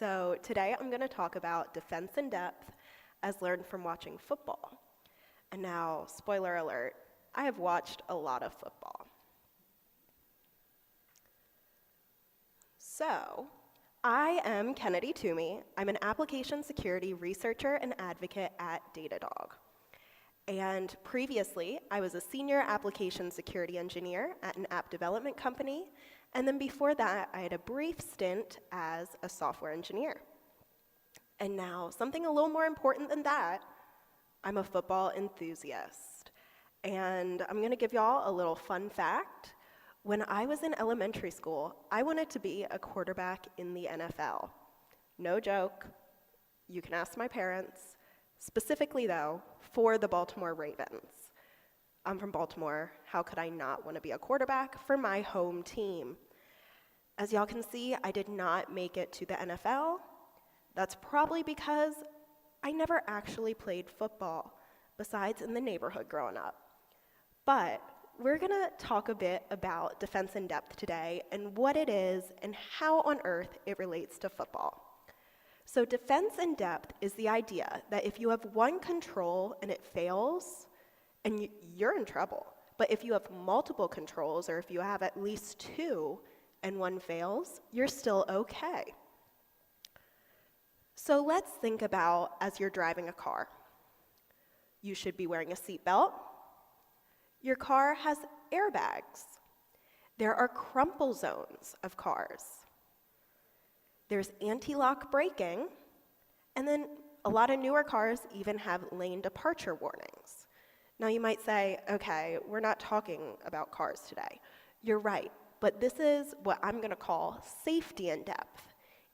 So today I'm going to talk about defense in depth as learned from watching football. And now, spoiler alert, I have watched a lot of football. So, I am Kennedy Toomey. I'm an application security researcher and advocate at Datadog. And previously, I was a senior application security engineer at an app development company. And then before that, I had a brief stint as a software engineer. And now, something a little more important than that, I'm a football enthusiast. And I'm going to give y'all a little fun fact. When I was in elementary school, I wanted to be a quarterback in the NFL. No joke. You can ask my parents. Specifically, though, for the Baltimore Ravens. I'm from Baltimore. How could I not want to be a quarterback for my home team? As y'all can see, I did not make it to the NFL. That's probably because I never actually played football, besides in the neighborhood growing up. But we're going to talk a bit about defense in depth today and what it is and how on earth it relates to football. So defense in depth is the idea that if you have one control and it fails, and you're in trouble. But if you have multiple controls, or if you have at least two and one fails, you're still okay. So let's think about as you're driving a car. You should be wearing a seatbelt. Your car has airbags. There are crumple zones of cars. There's anti-lock braking, and then a lot of newer cars even have lane departure warnings. Now you might say, okay, we're not talking about cars today. You're right, but this is what I'm going to call safety in depth.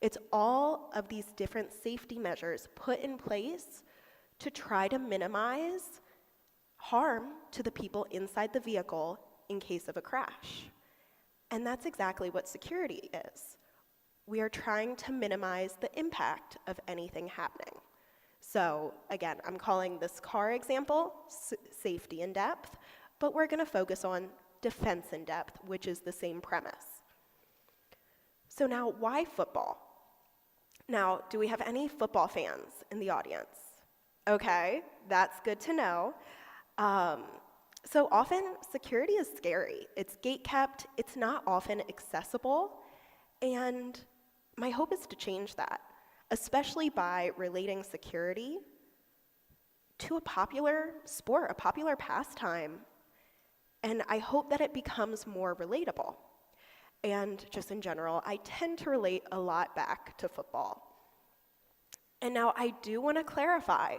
It's all of these different safety measures put in place to try to minimize harm to the people inside the vehicle in case of a crash. And that's exactly what security is. We are trying to minimize the impact of anything happening. So again, I'm calling this car example safety in depth, but we're going to focus on defense in depth, which is the same premise. So now, why football? Now, do we have any football fans in the audience? Okay, that's good to know. So often, security is scary. It's gate-kept, it's not often accessible, and my hope is to change that, especially by relating security to a popular sport, a popular pastime. And I hope that it becomes more relatable. And just in general, I tend to relate a lot back to football. And now I do want to clarify,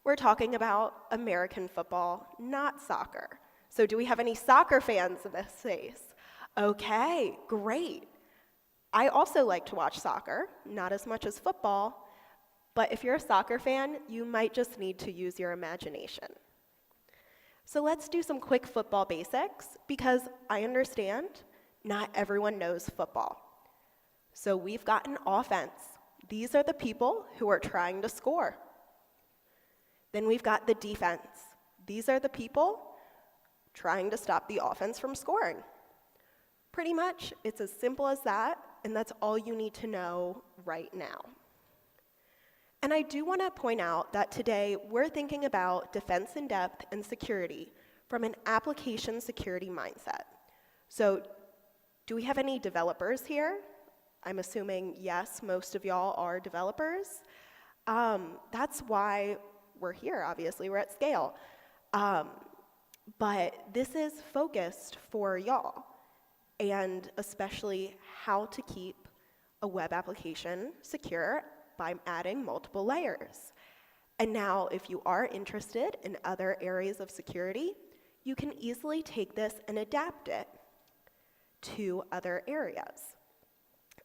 we're talking about American football, not soccer. So do we have any soccer fans in this space? Okay, great. I also like to watch soccer, not as much as football, but if you're a soccer fan, you might just need to use your imagination. So let's do some quick football basics, because I understand not everyone knows football. So we've got an offense. These are the people who are trying to score. Then we've got the defense. These are the people trying to stop the offense from scoring. Pretty much, it's as simple as that, and that's all you need to know right now. And I do want to point out that today we're thinking about defense in depth and security from an application security mindset. So do we have any developers here? I'm assuming yes, most of y'all are developers. That's why we're here, obviously, we're at scale. But this is focused for y'all, and especially how to keep a web application secure by adding multiple layers. And now, if you are interested in other areas of security, you can easily take this and adapt it to other areas.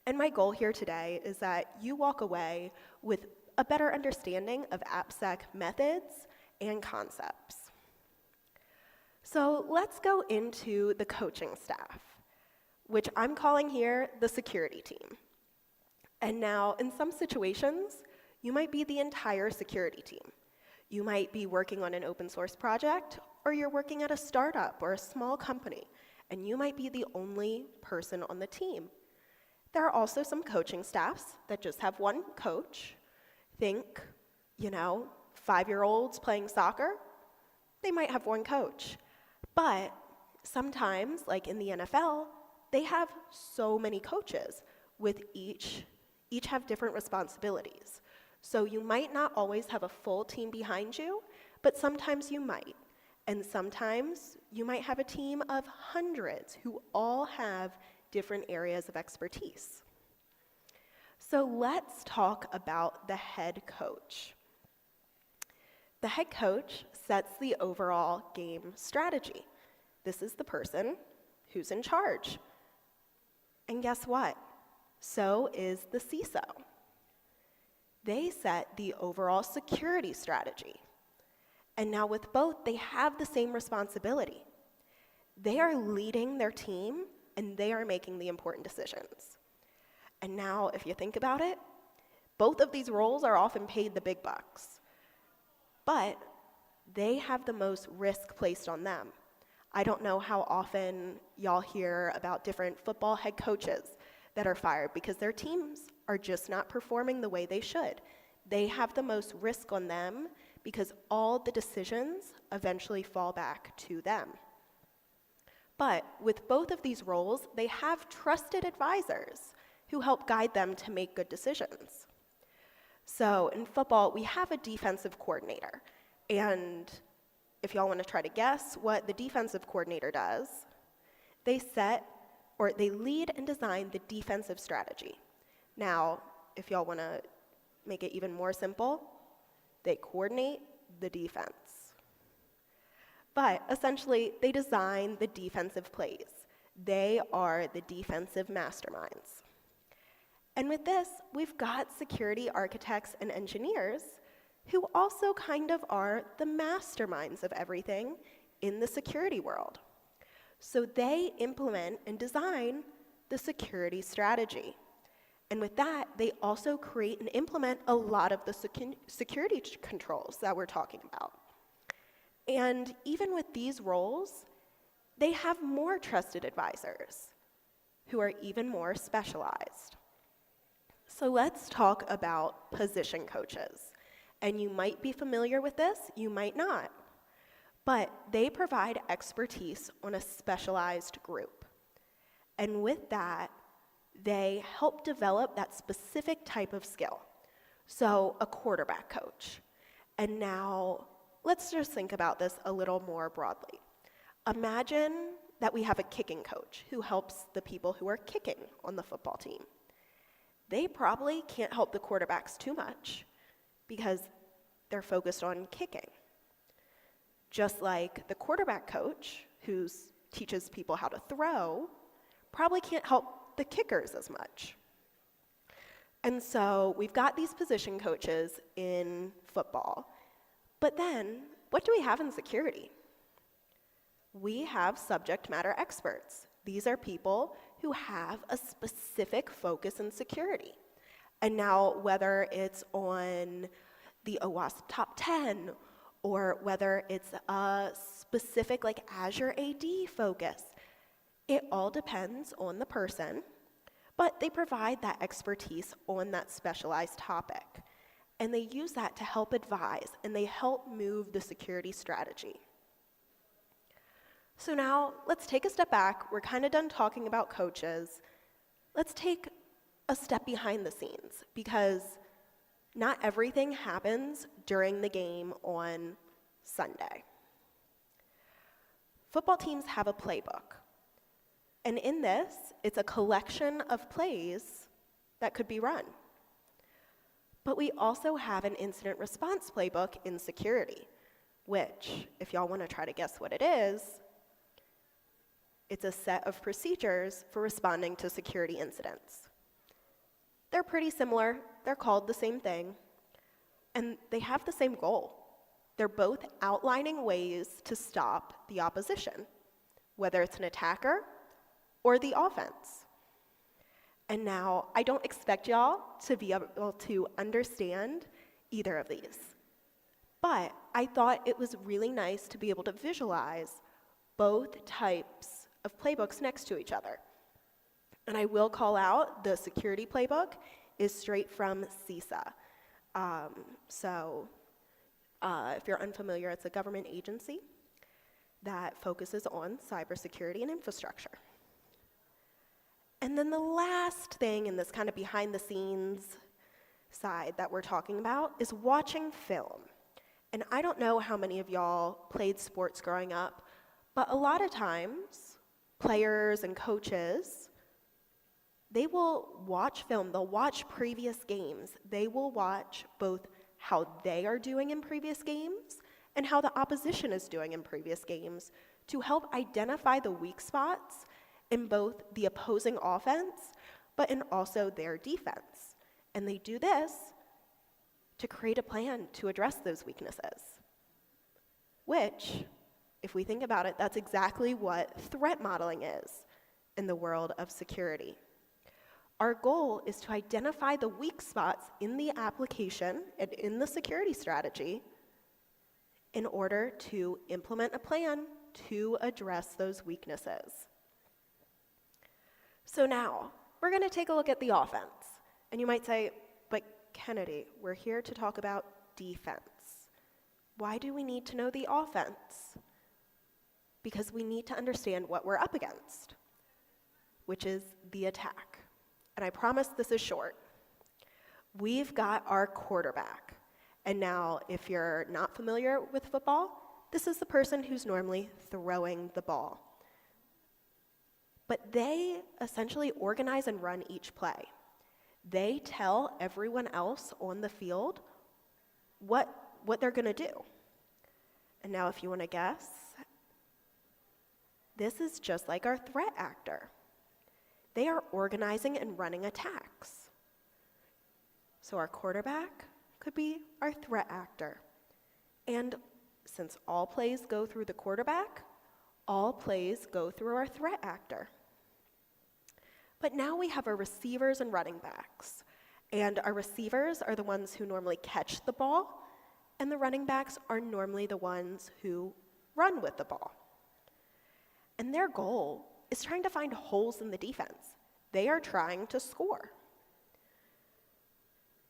And my goal here today is that you walk away with a better understanding of AppSec methods and concepts. So let's go into the coaching staff, which I'm calling here the security team. And now, in some situations, you might be the entire security team. You might be working on an open source project, or you're working at a startup or a small company, and you might be the only person on the team. there are also some coaching staffs that just have one coach. Think, 5-year-olds playing soccer, they might have one coach. But sometimes, like in the NFL, they have so many coaches with each have different responsibilities. So you might not always have a full team behind you, but sometimes you might. And sometimes you might have a team of hundreds who all have different areas of expertise. So let's talk about the head coach. The head coach sets the overall game strategy. This is the person who's in charge. And guess what? So is the CISO. They set the overall security strategy. And now with both, they have the same responsibility. They are leading their team, and they are making the important decisions. And now, if you think about it, both of these roles are often paid the big bucks. But they have the most risk placed on them. I don't know how often y'all hear about different football head coaches that are fired because their teams are just not performing the way they should. They have the most risk on them because all the decisions eventually fall back to them. But with both of these roles, they have trusted advisors who help guide them to make good decisions. So in football, we have a defensive coordinator. And if y'all want to try to guess what the defensive coordinator does, they lead and design the defensive strategy. Now, if y'all want to make it even more simple, they coordinate the defense. But essentially, they design the defensive plays. They are the defensive masterminds. And with this, we've got security architects and engineers who also kind of are the masterminds of everything in the security world. So they implement and design the security strategy. And with that, they also create and implement a lot of the security controls that we're talking about. And even with these roles, they have more trusted advisors who are even more specialized. So let's talk about position coaches. And you might be familiar with this, you might not. But they provide expertise on a specialized group. And with that, they help develop that specific type of skill. So a quarterback coach. And now, let's just think about this a little more broadly. Imagine that we have a kicking coach who helps the people who are kicking on the football team. They probably can't help the quarterbacks too much because they're focused on kicking. Just like the quarterback coach who teaches people how to throw probably can't help the kickers as much. And so we've got these position coaches in football. But then, what do we have in security? We have subject matter experts. These are people who have a specific focus in security. And now, whether it's on the OWASP Top 10, or whether it's a specific like Azure AD focus, it all depends on the person, but they provide that expertise on that specialized topic. And they use that to help advise, and they help move the security strategy. So now, let's take a step back. We're kind of done talking about coaches. Let's take a step behind the scenes, because not everything happens during the game on Sunday. Football teams have a playbook. And in this, it's a collection of plays that could be run. But we also have an incident response playbook in security, which, if y'all want to try to guess what it is, it's a set of procedures for responding to security incidents. They're pretty similar, they're called the same thing, and they have the same goal. They're both outlining ways to stop the opposition, whether it's an attacker or the offense. And now, I don't expect y'all to be able to understand either of these, but I thought it was really nice to be able to visualize both types of playbooks next to each other. And I will call out the security playbook is straight from CISA. If you're unfamiliar, it's a government agency that focuses on cybersecurity and infrastructure. And then the last thing in this kind of behind the scenes side that we're talking about is watching film. And I don't know how many of y'all played sports growing up, but a lot of times, players and coaches, they will watch film, they'll watch previous games. They will watch both how they are doing in previous games and how the opposition is doing in previous games to help identify the weak spots in both the opposing offense, but in also their defense. And they do this to create a plan to address those weaknesses, which, if we think about it, that's exactly what threat modeling is in the world of security. Our goal is to identify the weak spots in the application and in the security strategy in order to implement a plan to address those weaknesses. So now, we're going to take a look at the offense. And you might say, but Kennedy, we're here to talk about defense. Why do we need to know the offense? Because we need to understand what we're up against, which is the attack. And I promise this is short. We've got our quarterback. And now, if you're not familiar with football, this is the person who's normally throwing the ball. But they essentially organize and run each play. They tell everyone else on the field what they're going to do. And now, if you want to guess, this is just like our threat actor. They are organizing and running attacks. So our quarterback could be our threat actor. And since all plays go through the quarterback, all plays go through our threat actor. But now we have our receivers and running backs. And our receivers are the ones who normally catch the ball, and the running backs are normally the ones who run with the ball. And their goal is trying to find holes in the defense. They are trying to score.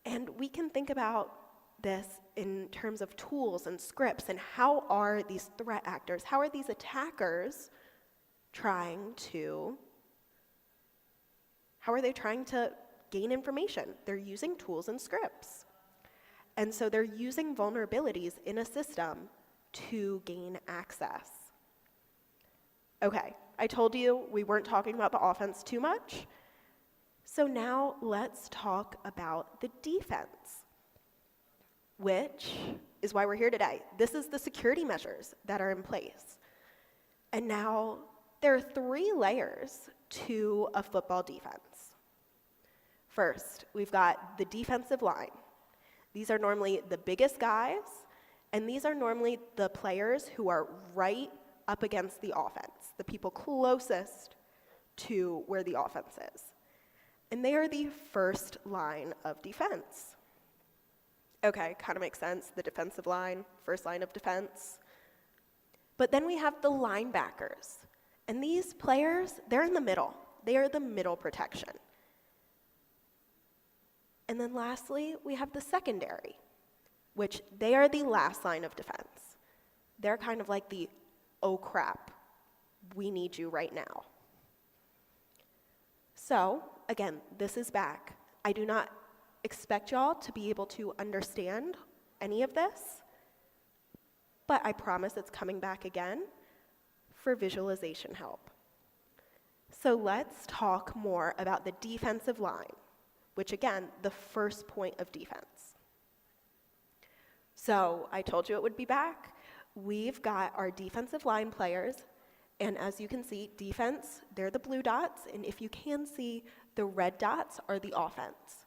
And we can think about this in terms of tools and scripts and how are these threat actors, how are these attackers trying to gain information? They're using tools and scripts. And so they're using vulnerabilities in a system to gain access. Okay, I told you we weren't talking about the offense too much. So now let's talk about the defense, which is why we're here today. This is the security measures that are in place. And now there are 3 layers to a football defense. First, we've got the defensive line. These are normally the biggest guys, and these are normally the players who are right up against the offense, the people closest to where the offense is. And they are the first line of defense. Okay, kind of makes sense, the defensive line, first line of defense. But then we have the linebackers. And these players, they're in the middle. They are the middle protection. And then lastly, we have the secondary, which they are the last line of defense. They're kind of like the, oh crap, we need you right now. So, again, this is back. I do not expect y'all to be able to understand any of this, but I promise it's coming back again for visualization help. So let's talk more about the defensive line, which again, the first point of defense. So I told you it would be back. We've got our defensive line players, and as you can see, defense, they're the blue dots, and if you can see, the red dots are the offense.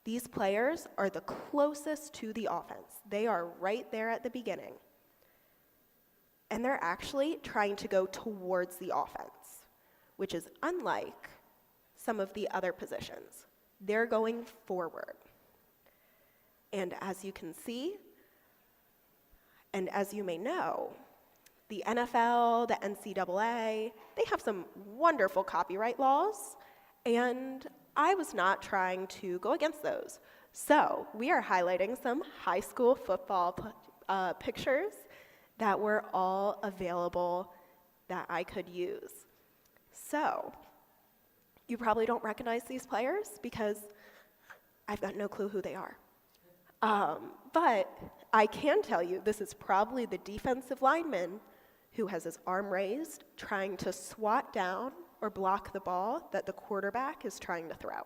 These players are the closest to the offense. They are right there at the beginning. And they're actually trying to go towards the offense, which is unlike some of the other positions. They're going forward. And as you can see, and as you may know, the NFL, the NCAA, they have some wonderful copyright laws, And I was not trying to go against those. So we are highlighting some high school football pictures that were all available that I could use. So you probably don't recognize these players because I've got no clue who they are. But I can tell you this is probably the defensive lineman who has his arm raised, trying to swat down or block the ball that the quarterback is trying to throw.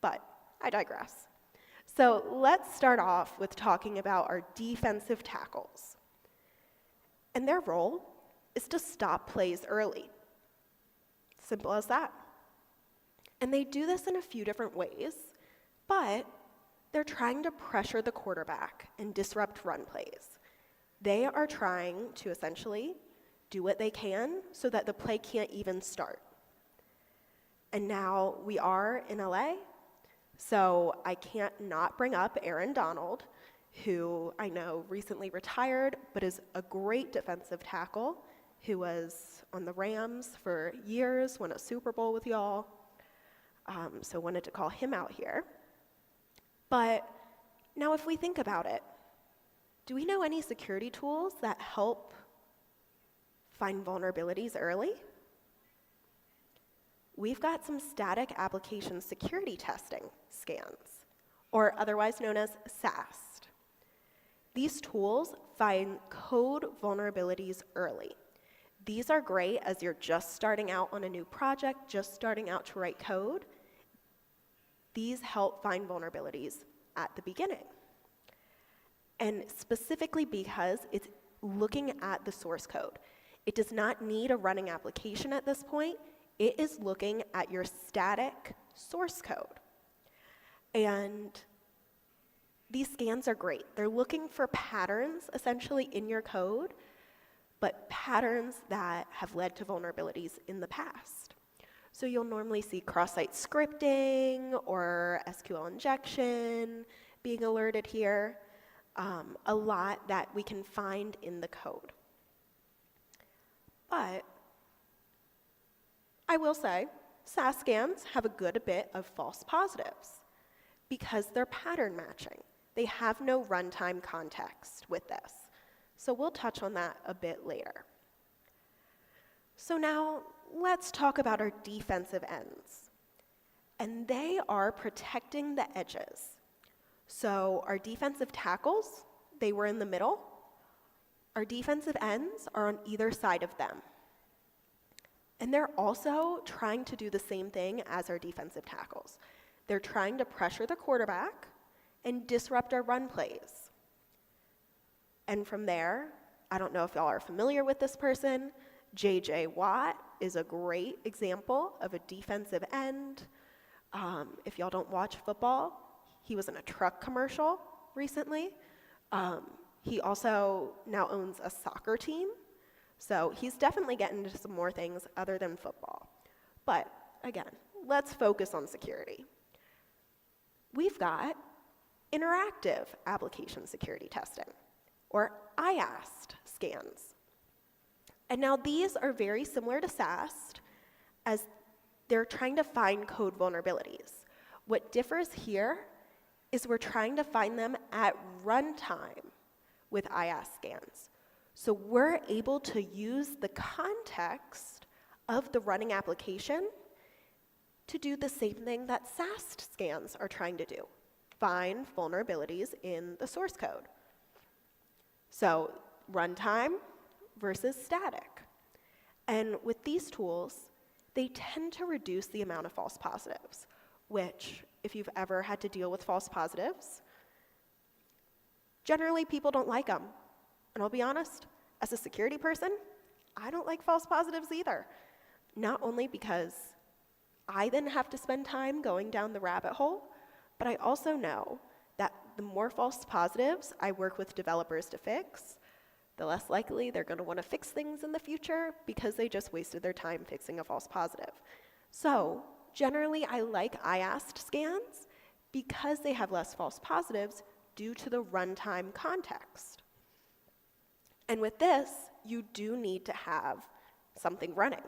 But I digress. So let's start off with talking about our defensive tackles. And their role is to stop plays early. Simple as that. And they do this in a few different ways, but they're trying to pressure the quarterback and disrupt run plays. They are trying to essentially do what they can so that the play can't even start. And now we are in LA, so I can't not bring up Aaron Donald, who I know recently retired, but is a great defensive tackle, who was on the Rams for years, won a Super Bowl with y'all. So wanted to call him out here. But now if we think about it, do we know any security tools that help find vulnerabilities early? We've got some static application security testing scans, or otherwise known as SAST. These tools find code vulnerabilities early. These are great as you're just starting out on a new project, just starting out to write code. These help find vulnerabilities at the beginning. And specifically because it's looking at the source code. It does not need a running application at this point. It is looking at your static source code. And these scans are great. They're looking for patterns, essentially, in your code, but patterns that have led to vulnerabilities in the past. So you'll normally see cross-site scripting or SQL injection being alerted here. A lot that we can find in the code. But I will say, SAS scans have a good bit of false positives because they're pattern matching. They have no runtime context with this. So we'll touch on that a bit later. So now let's talk about our defensive ends. And they are protecting the edges. So our defensive tackles, they were in the middle. Our defensive ends are on either side of them. And they're also trying to do the same thing as our defensive tackles. They're trying to pressure the quarterback and disrupt our run plays. And from there, I don't know if y'all are familiar with this person, J.J. Watt is a great example of a defensive end. If y'all don't watch football, he was in a truck commercial recently. He also now owns a soccer team. So he's definitely getting into some more things other than football. But again, let's focus on security. We've got interactive application security testing, or IAST scans. And now these are very similar to SAST as they're trying to find code vulnerabilities. What differs here is we're trying to find them at runtime with IAST scans. So we're able to use the context of the running application to do the same thing that SAST scans are trying to do, find vulnerabilities in the source code. So runtime versus static. And with these tools, they tend to reduce the amount of false positives, which, if you've ever had to deal with false positives, generally people don't like them. And I'll be honest, as a security person, I don't like false positives either. Not only because I then have to spend time going down the rabbit hole, but I also know that the more false positives I work with developers to fix, the less likely they're going to want to fix things in the future because they just wasted their time fixing a false positive. So generally, I like IAST scans because they have less false positives due to the runtime context. And with this, you do need to have something running.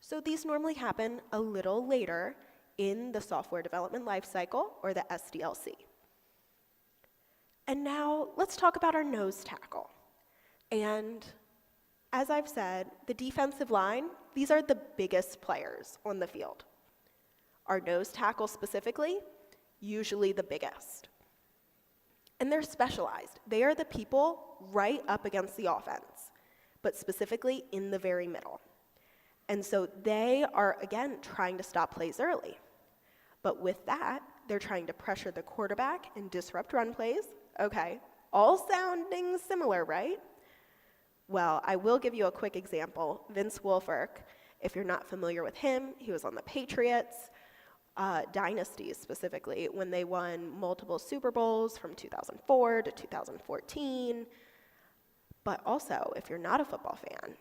So these normally happen a little later in the software development lifecycle, or the SDLC. And now let's talk about our nose tackle. And as I've said, the defensive line, these are the biggest players on the field. Our nose tackle specifically, usually the biggest. And they're specialized. They are the people right up against the offense, but specifically in the very middle. And so they are, again, trying to stop plays early. But with that, they're trying to pressure the quarterback and disrupt run plays. Okay, all sounding similar, right? Well, I will give you a quick example. Vince Wilfork, if you're not familiar with him, he was on the Patriots, dynasties specifically, when they won multiple Super Bowls from 2004 to 2014. But also, if you're not a football fan,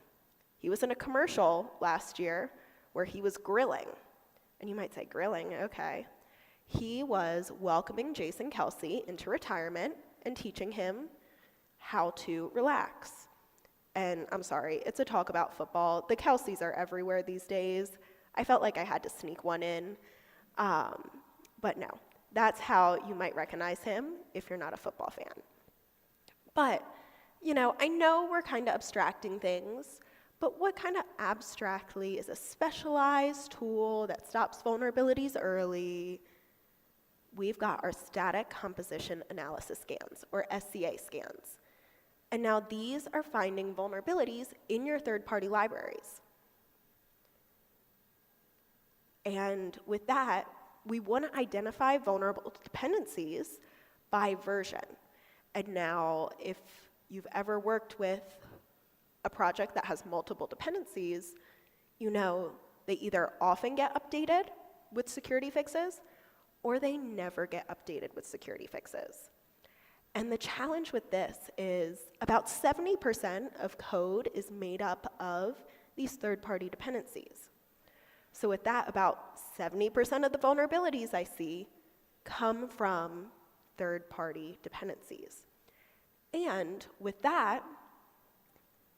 he was in a commercial last year where he was grilling. And you might say, grilling, okay. He was welcoming Jason Kelce into retirement and teaching him how to relax. And I'm sorry, it's a talk about football. The Kelces are everywhere these days. I felt like I had to sneak one in. But no, that's how you might recognize him if you're not a football fan. But, I know we're kind of abstracting things, but what kind of abstractly is a specialized tool that stops vulnerabilities early? We've got our static composition analysis scans, or SCA scans. And now these are finding vulnerabilities in your third-party libraries. And with that, we want to identify vulnerable dependencies by version. And now, if you've ever worked with a project that has multiple dependencies, they either often get updated with security fixes, or they never get updated with security fixes. And the challenge with this is about 70% of code is made up of these third-party dependencies. So with that, about 70% of the vulnerabilities I see come from third-party dependencies. And with that,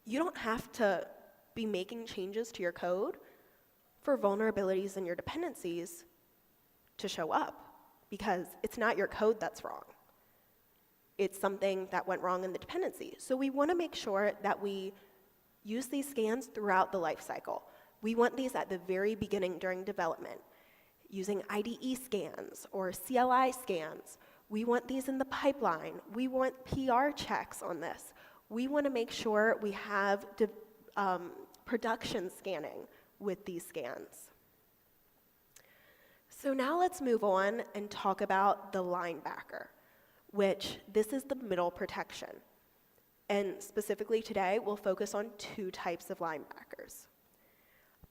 you don't have to be making changes to your code for vulnerabilities in your dependencies to show up, because it's not your code that's wrong. It's something that went wrong in the dependency. So we want to make sure that we use these scans throughout the life cycle. We want these at the very beginning during development, using IDE scans or CLI scans. We want these in the pipeline. We want PR checks on this. We want to make sure we have production scanning with these scans. So now let's move on and talk about the linebacker, which this is the middle protection. And specifically today, we'll focus on two types of linebackers.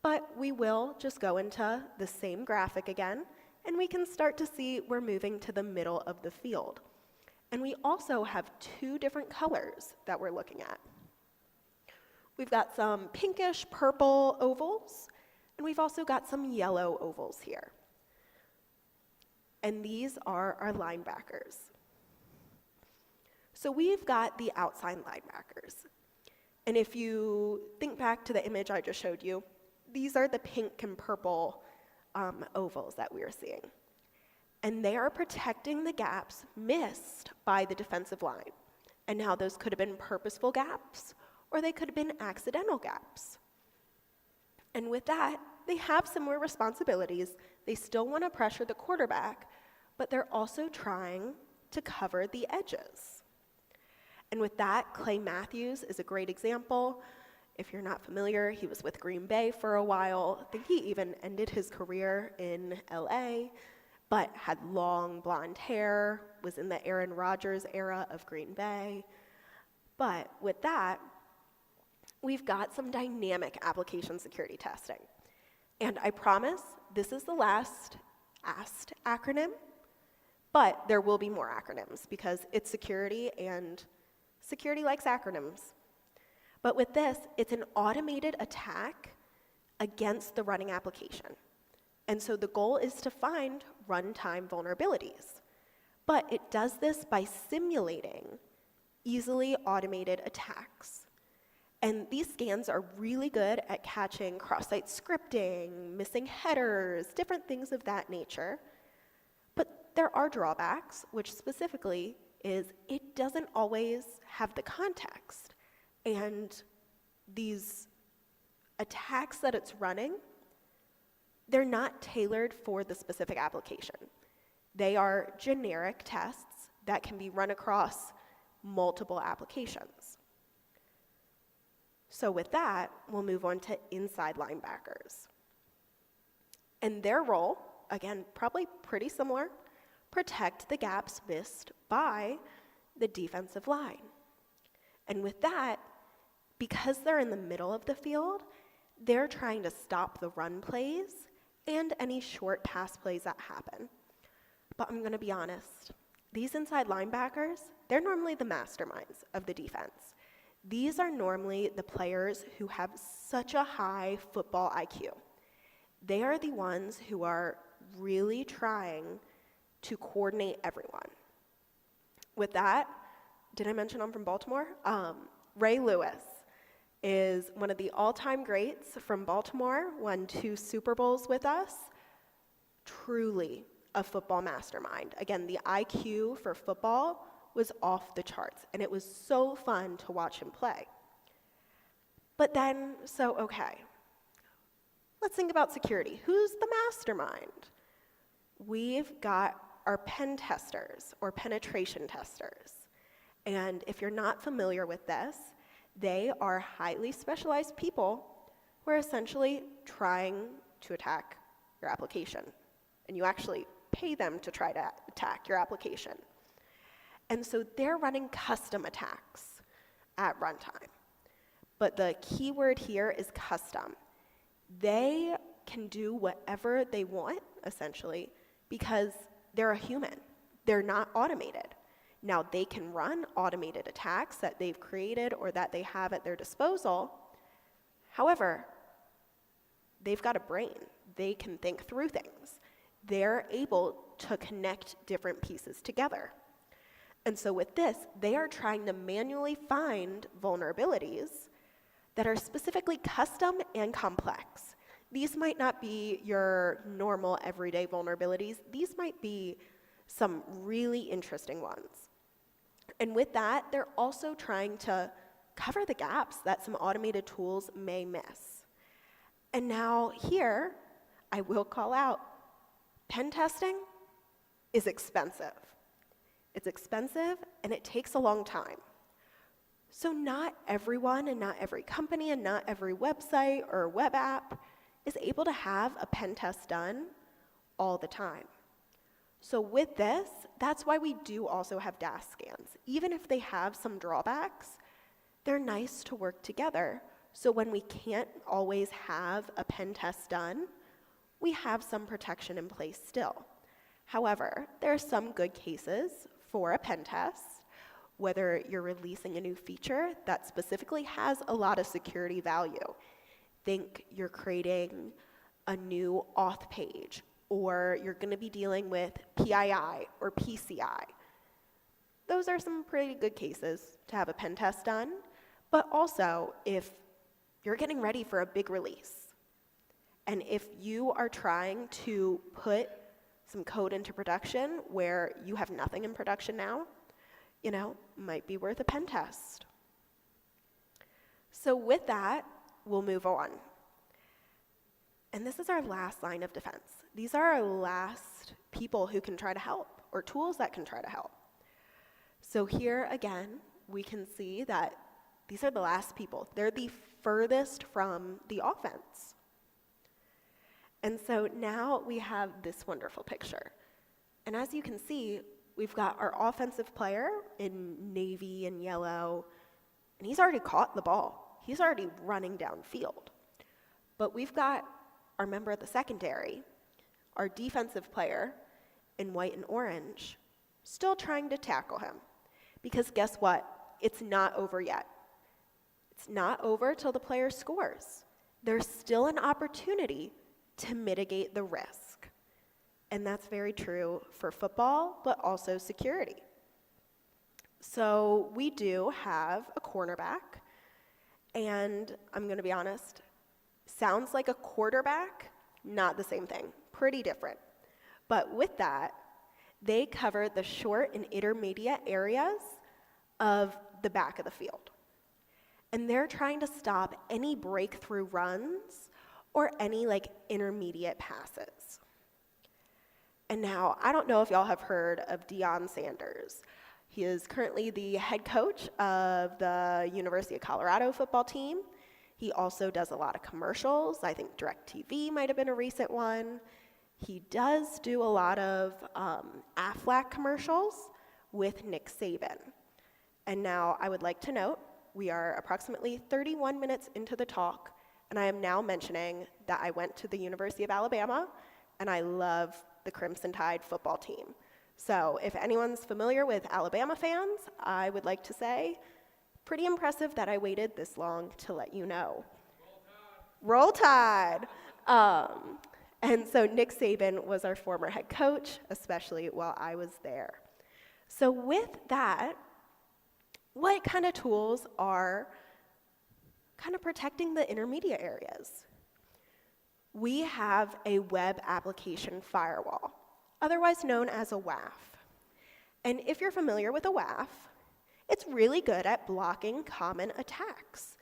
But we will just go into the same graphic again, and we can start to see we're moving to the middle of the field. And we also have two different colors that we're looking at. We've got some pinkish purple ovals, and we've also got some yellow ovals here. And these are our linebackers. So we've got the outside linebackers. And if you think back to the image I just showed you, these are the pink and purple ovals that we are seeing. And they are protecting the gaps missed by the defensive line. And now those could have been purposeful gaps, or they could have been accidental gaps. And with that, they have similar responsibilities. They still want to pressure the quarterback, but they're also trying to cover the edges. And with that, Clay Matthews is a great example. If you're not familiar, he was with Green Bay for a while. I think he even ended his career in LA, but had long blonde hair, was in the Aaron Rodgers era of Green Bay. But with that, we've got some dynamic application security testing. And I promise this is the last AST acronym, but there will be more acronyms because it's security and security likes acronyms. But with this, it's an automated attack against the running application. And so the goal is to find runtime vulnerabilities. But it does this by simulating easily automated attacks. And these scans are really good at catching cross-site scripting, missing headers, different things of that nature. But there are drawbacks, which specifically is it doesn't always have the context. And these attacks that it's running, they're not tailored for the specific application. They are generic tests that can be run across multiple applications. So with that, we'll move on to inside linebackers. And their role, again, probably pretty similar, protect the gaps missed by the defensive line. And with that, because they're in the middle of the field, they're trying to stop the run plays and any short pass plays that happen. But I'm going to be honest, these inside linebackers, they're normally the masterminds of the defense. These are normally the players who have such a high football IQ. They are the ones who are really trying to coordinate everyone. With that, did I mention I'm from Baltimore? Ray Lewis is one of the all-time greats from Baltimore, won 2 Super Bowls with us. Truly a football mastermind. Again, the IQ for football was off the charts, and it was so fun to watch him play. But then, okay, let's think about security. Who's the mastermind? We've got our pen testers or penetration testers. And if you're not familiar with this, they are highly specialized people who are essentially trying to attack your application. And you actually pay them to try to attack your application. And so they're running custom attacks at runtime. But the key word here is custom. They can do whatever they want, essentially, because they're a human. They're not automated. Now, they can run automated attacks that they've created or that they have at their disposal. However, they've got a brain. They can think through things. They're able to connect different pieces together. And so with this, they are trying to manually find vulnerabilities that are specifically custom and complex. These might not be your normal everyday vulnerabilities. These might be some really interesting ones. And with that, they're also trying to cover the gaps that some automated tools may miss. And now here, I will call out, pen testing is expensive. It's expensive, and it takes a long time. So not everyone and not every company and not every website or web app is able to have a pen test done all the time. So with this, that's why we do also have DAS scans. Even if they have some drawbacks, they're nice to work together. So when we can't always have a pen test done, we have some protection in place still. However, there are some good cases for a pen test, whether you're releasing a new feature that specifically has a lot of security value. Think you're creating a new auth page, or you're going to be dealing with PII or PCI. Those are some pretty good cases to have a pen test done. But also, if you're getting ready for a big release, and if you are trying to put some code into production where you have nothing in production now, might be worth a pen test. So with that, we'll move on. And this is our last line of defense. These are our last people who can try to help, or tools that can try to help. So here again, we can see that these are the last people. They're the furthest from the offense. And so now we have this wonderful picture. And as you can see, we've got our offensive player in navy and yellow, and he's already caught the ball. He's already running downfield. But we've got our member at the secondary, our defensive player in white and orange, still trying to tackle him. Because guess what? It's not over yet. It's not over till the player scores. There's still an opportunity to mitigate the risk. And that's very true for football, but also security. So we do have a cornerback, And I'm going to be honest, sounds like a quarterback, not the same thing, pretty different. But with that, they cover the short and intermediate areas of the back of the field. And they're trying to stop any breakthrough runs or any intermediate passes. And now, I don't know if y'all have heard of Deion Sanders. He is currently the head coach of the University of Colorado football team. He also does a lot of commercials. I think DirecTV might have been a recent one. He does do a lot of Aflac commercials with Nick Saban. And now I would like to note, we are approximately 31 minutes into the talk, and I am now mentioning that I went to the University of Alabama, and I love the Crimson Tide football team. So if anyone's familiar with Alabama fans, I would like to say, pretty impressive that I waited this long to let you know. Roll Tide! And so Nick Saban was our former head coach, especially while I was there. So with that, what kind of tools are kind of protecting the intermediate areas? We have a web application firewall, otherwise known as a WAF. And if you're familiar with a WAF, it's really good at blocking common attacks,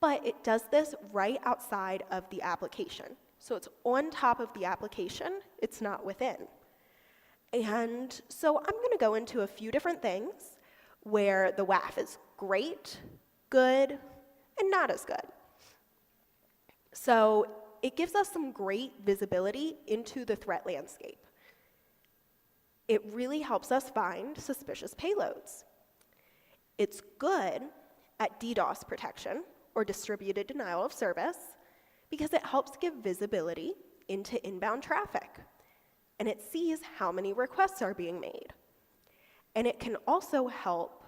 but it does this right outside of the application. So it's on top of the application, it's not within. And so I'm going to go into a few different things where the WAF is great, good, and not as good. So it gives us some great visibility into the threat landscape. It really helps us find suspicious payloads. It's good at DDoS protection, or distributed denial of service, because it helps give visibility into inbound traffic, and it sees how many requests are being made. And it can also help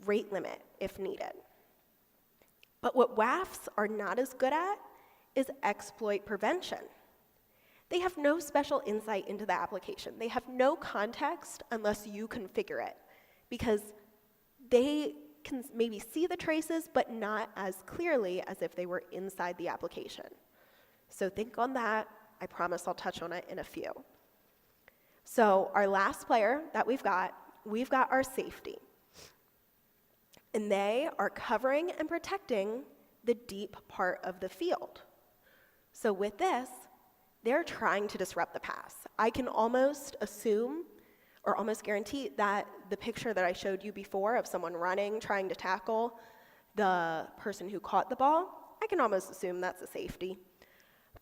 rate limit if needed. But what WAFs are not as good at is exploit prevention. They have no special insight into the application. They have no context unless you configure it, because they can maybe see the traces, but not as clearly as if they were inside the application. So think on that. I promise I'll touch on it in a few. So our last player that we've got our safety. And they are covering and protecting the deep part of the field. So with this, they're trying to disrupt the pass. I can almost assume, or almost guarantee, that the picture that I showed you before of someone running, trying to tackle the person who caught the ball, I can almost assume that's a safety.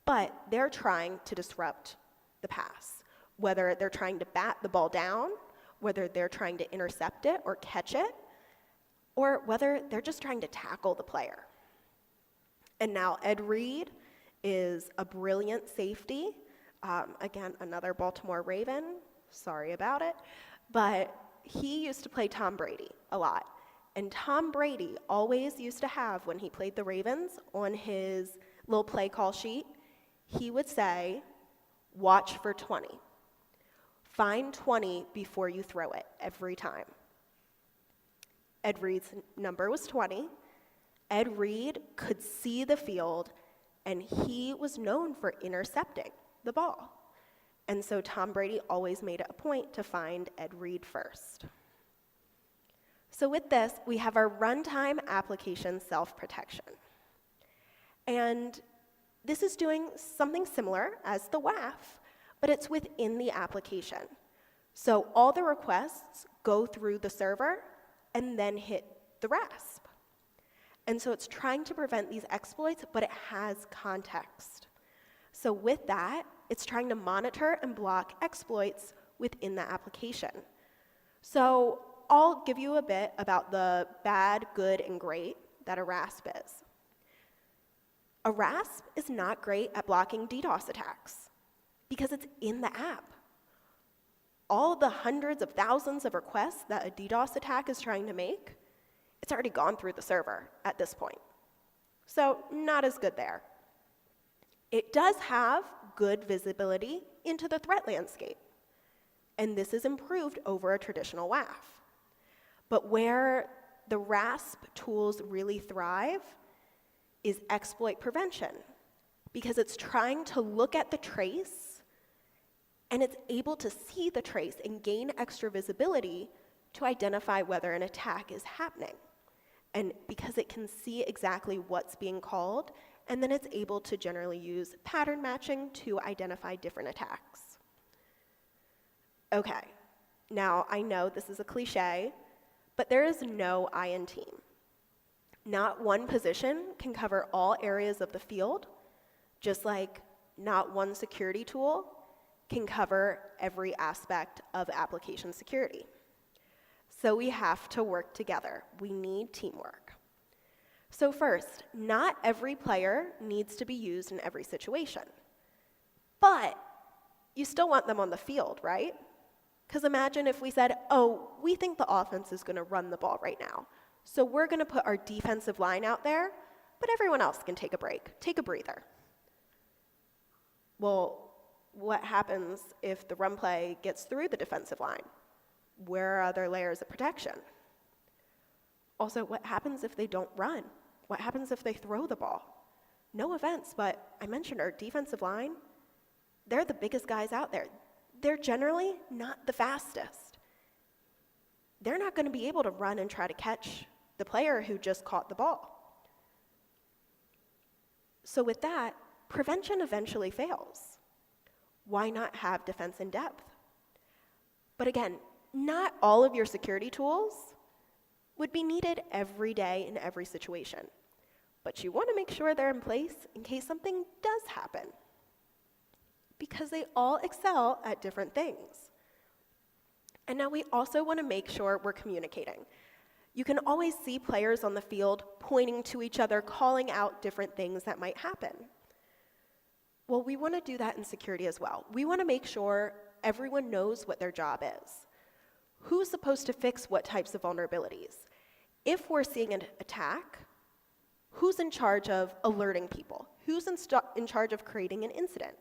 But they're trying to disrupt the pass, whether they're trying to bat the ball down, whether they're trying to intercept it or catch it, or whether they're just trying to tackle the player. And now Ed Reed is a brilliant safety. Again, another Baltimore Raven, sorry about it, but he used to play Tom Brady a lot. And Tom Brady always used to have, when he played the Ravens, on his little play call sheet, he would say, watch for 20. Find 20 before you throw it every time. Ed Reed's number was 20. Ed Reed could see the field, and he was known for intercepting the ball. And so Tom Brady always made it a point to find Ed Reed first. So with this, we have our runtime application self-protection. And this is doing something similar as the WAF, but it's within the application. So all the requests go through the server and then hit the RASP. And so it's trying to prevent these exploits, but it has context. So with that, it's trying to monitor and block exploits within the application. So I'll give you a bit about the bad, good, and great that a RASP is. A RASP is not great at blocking DDoS attacks because it's in the app. All the hundreds of thousands of requests that a DDoS attack is trying to make, it's already gone through the server at this point. So not as good there. It does have good visibility into the threat landscape, and this is improved over a traditional WAF. But where the RASP tools really thrive is exploit prevention, because it's trying to look at the trace and it's able to see the trace and gain extra visibility to identify whether an attack is happening. And because it can see exactly what's being called, and then it's able to generally use pattern matching to identify different attacks. Okay, now I know this is a cliche, but there is no I in team. Not one position can cover all areas of the field, just like not one security tool can cover every aspect of application security. So we have to work together. We need teamwork. So first, not every player needs to be used in every situation. But you still want them on the field, right? Because imagine if we said, oh, we think the offense is going to run the ball right now, so we're going to put our defensive line out there, but everyone else can take a break, take a breather. Well, what happens if the run play gets through the defensive line? Where are other layers of protection? Also, what happens if they don't run? What happens if they throw the ball? No offense, but I mentioned our defensive line. They're the biggest guys out there. They're generally not the fastest. They're not going to be able to run and try to catch the player who just caught the ball. So with that, prevention eventually fails. Why not have defense in depth? But again, not all of your security tools would be needed every day in every situation. But you want to make sure they're in place in case something does happen, because they all excel at different things. And now we also want to make sure we're communicating. You can always see players on the field pointing to each other, calling out different things that might happen. Well, we want to do that in security as well. We want to make sure everyone knows what their job is. Who's supposed to fix what types of vulnerabilities? If we're seeing an attack, who's in charge of alerting people? Who's in charge of creating an incident?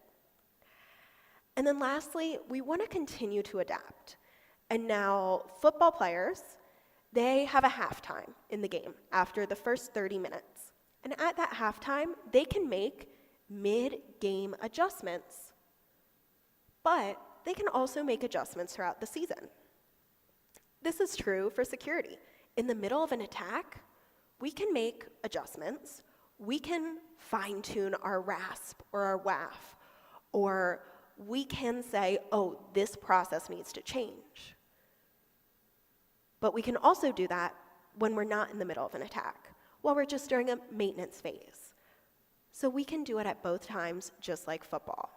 And then lastly, we want to continue to adapt. And now football players, they have a halftime in the game after the first 30 minutes. And at that halftime, they can make mid-game adjustments, but they can also make adjustments throughout the season. This is true for security. In the middle of an attack, we can make adjustments. We can fine-tune our RASP or our WAF, or we can say, oh, this process needs to change. But we can also do that when we're not in the middle of an attack, while we're just during a maintenance phase. So we can do it at both times, just like football.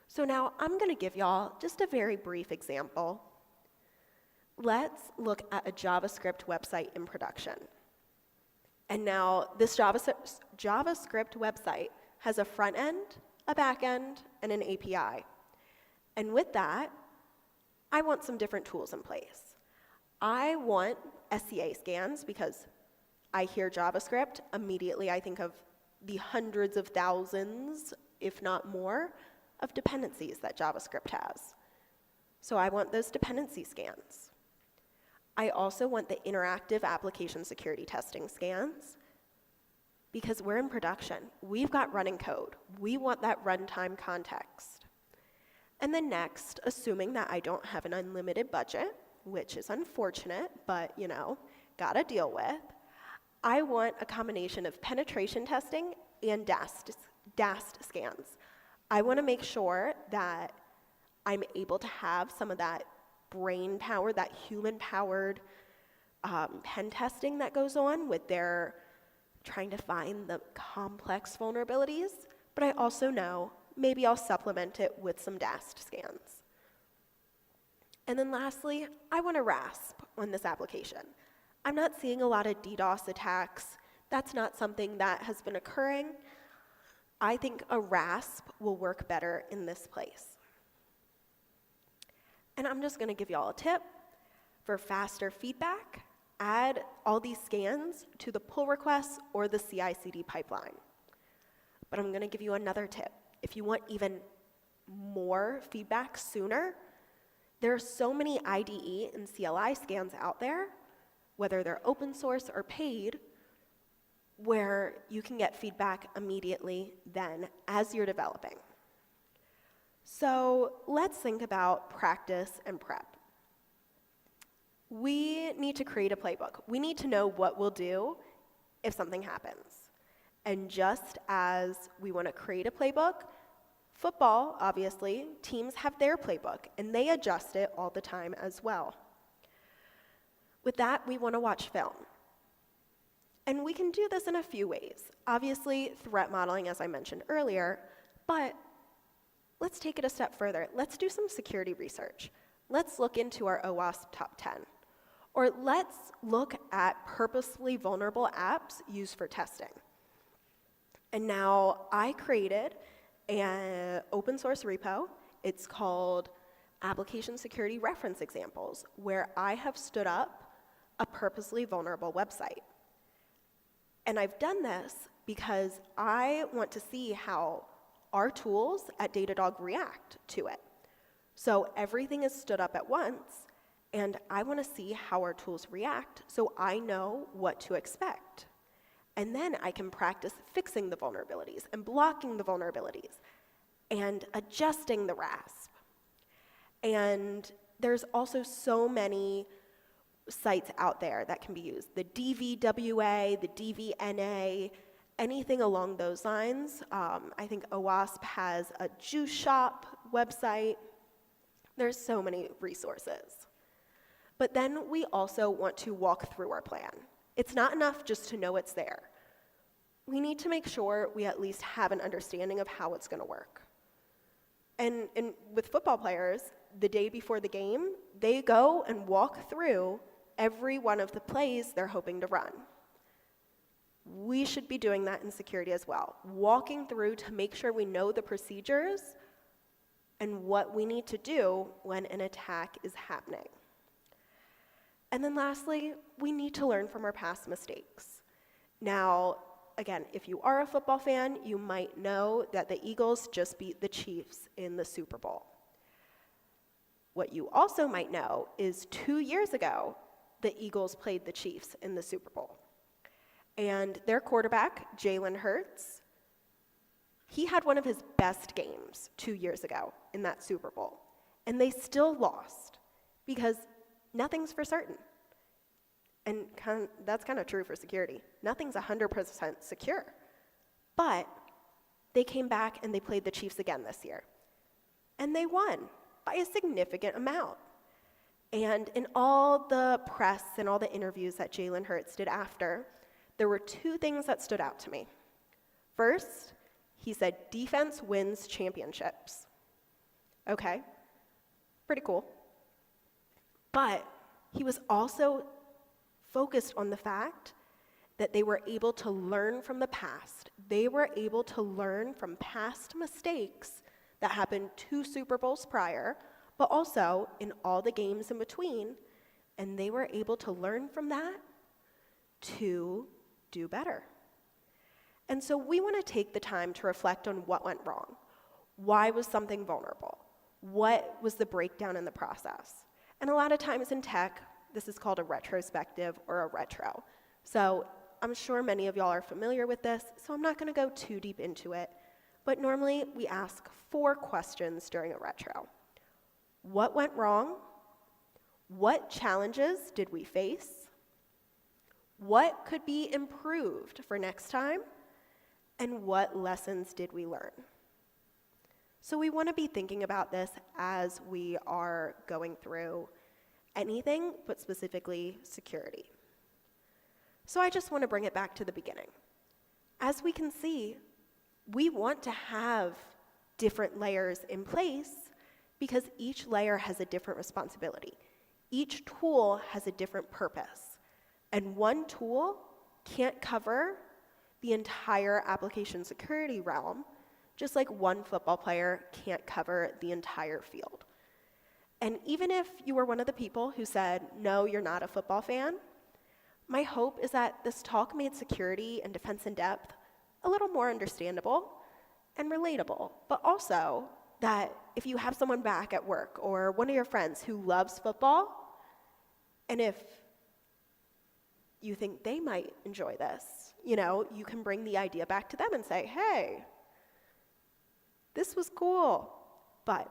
So now I'm going to give y'all just a very brief example. Let's look at a JavaScript website in production. And now this JavaScript website has a front end, a back end, and an API. And with that, I want some different tools in place. I want SCA scans because I hear JavaScript, immediately I think of the hundreds of thousands, if not more, of dependencies that JavaScript has. So I want those dependency scans. I also want the interactive application security testing scans because we're in production. We've got running code. We want that runtime context. And then next, assuming that I don't have an unlimited budget, which is unfortunate, but gotta deal with, I want a combination of penetration testing and DAST scans. I want to make sure that I'm able to have some of that brain power, that human-powered pen testing that goes on with their trying to find the complex vulnerabilities, but I also know maybe I'll supplement it with some DAST scans. And then lastly, I want a RASP on this application. I'm not seeing a lot of DDoS attacks. That's not something that has been occurring. I think a RASP will work better in this place. And I'm just going to give you all a tip. For faster feedback, add all these scans to the pull requests or the CI/CD pipeline. But I'm going to give you another tip. If you want even more feedback sooner, there are so many IDE and CLI scans out there, whether they're open source or paid, where you can get feedback immediately then as you're developing. So let's think about practice and prep. We need to create a playbook. We need to know what we'll do if something happens. And just as we want to create a playbook, football, obviously, teams have their playbook, and they adjust it all the time as well. With that, we want to watch film. And we can do this in a few ways. Obviously, threat modeling, as I mentioned earlier, but let's take it a step further. Let's do some security research. Let's look into our OWASP top 10. Or let's look at purposefully vulnerable apps used for testing. And now I created an open source repo. It's called Application Security Reference Examples, where I have stood up a purposely vulnerable website. And I've done this because I want to see how our tools at Datadog react to it. So everything is stood up at once, and I want to see how our tools react so I know what to expect. And then I can practice fixing the vulnerabilities and blocking the vulnerabilities and adjusting the RASP. And there's also so many sites out there that can be used. The DVWA, the DVNA, anything along those lines. I think OWASP has a juice shop website. There's so many resources. But then we also want to walk through our plan. It's not enough just to know it's there. We need to make sure we at least have an understanding of how it's going to work. And with football players, the day before the game, they go and walk through every one of the plays they're hoping to run. We should be doing that in security as well, walking through to make sure we know the procedures and what we need to do when an attack is happening. And then lastly, we need to learn from our past mistakes. Now, again, if you are a football fan, you might know that the Eagles just beat the Chiefs in the Super Bowl. What you also might know is 2 years ago, the Eagles played the Chiefs in the Super Bowl. And their quarterback, Jalen Hurts, he had one of his best games 2 years ago in that Super Bowl. And they still lost because nothing's for certain. And that's kind of true for security. Nothing's 100% secure. But they came back and they played the Chiefs again this year. And they won by a significant amount. And in all the press and all the interviews that Jalen Hurts did after, there were two things that stood out to me. First, he said, defense wins championships. Okay, pretty cool. But he was also focused on the fact that they were able to learn from the past. They were able to learn from past mistakes that happened 2 Super Bowls prior, but also in all the games in between, and they were able to learn from that to do better. And so we want to take the time to reflect on what went wrong. Why was something vulnerable? What was the breakdown in the process? And a lot of times in tech, this is called a retrospective or a retro. So I'm sure many of y'all are familiar with this, so I'm not going to go too deep into it. But normally we ask 4 questions during a retro. What went wrong? What challenges did we face? What could be improved for next time? And what lessons did we learn? So we want to be thinking about this as we are going through anything, but specifically security. So I just want to bring it back to the beginning. As we can see, we want to have different layers in place because each layer has a different responsibility. Each tool has a different purpose. And one tool can't cover the entire application security realm, just like one football player can't cover the entire field. And even if you were one of the people who said, no, you're not a football fan, my hope is that this talk made security and defense in depth a little more understandable and relatable, but also that if you have someone back at work or one of your friends who loves football, and if you think they might enjoy this. You can bring the idea back to them and say, hey, this was cool. But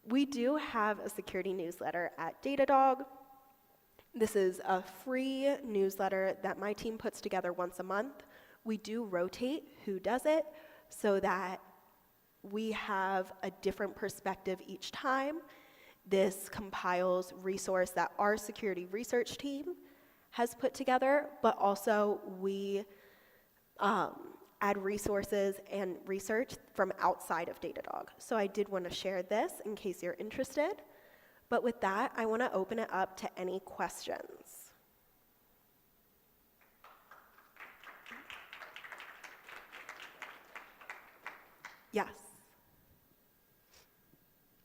we do have a security newsletter at Datadog. This is a free newsletter that my team puts together once a month. We do rotate who does it so that we have a different perspective each time. This compiles resource that our security research team has put together, but also we add resources and research from outside of Datadog. So I did want to share this in case you're interested. But with that, I want to open it up to any questions. Yes.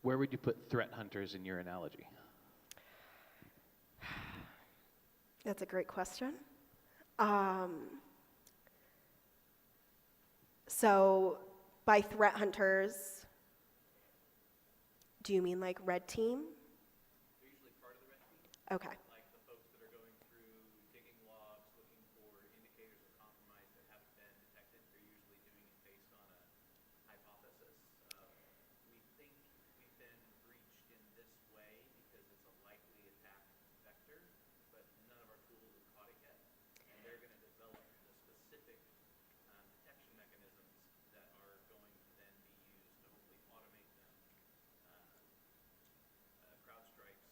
Where would you put threat hunters in your analogy? That's a great question. So by threat hunters, do you mean like red team? They're usually part of the red team. Okay. Like the folks that are going through digging logs, looking for indicators of compromise that haven't been detected. They're usually doing it based on a hypothesis. We think we've been breached in this way because it's a likely attack vector, but none of our tools have caught it yet. And they're going to develop the specific detection mechanisms that are going to then be used to hopefully automate them. CrowdStrike's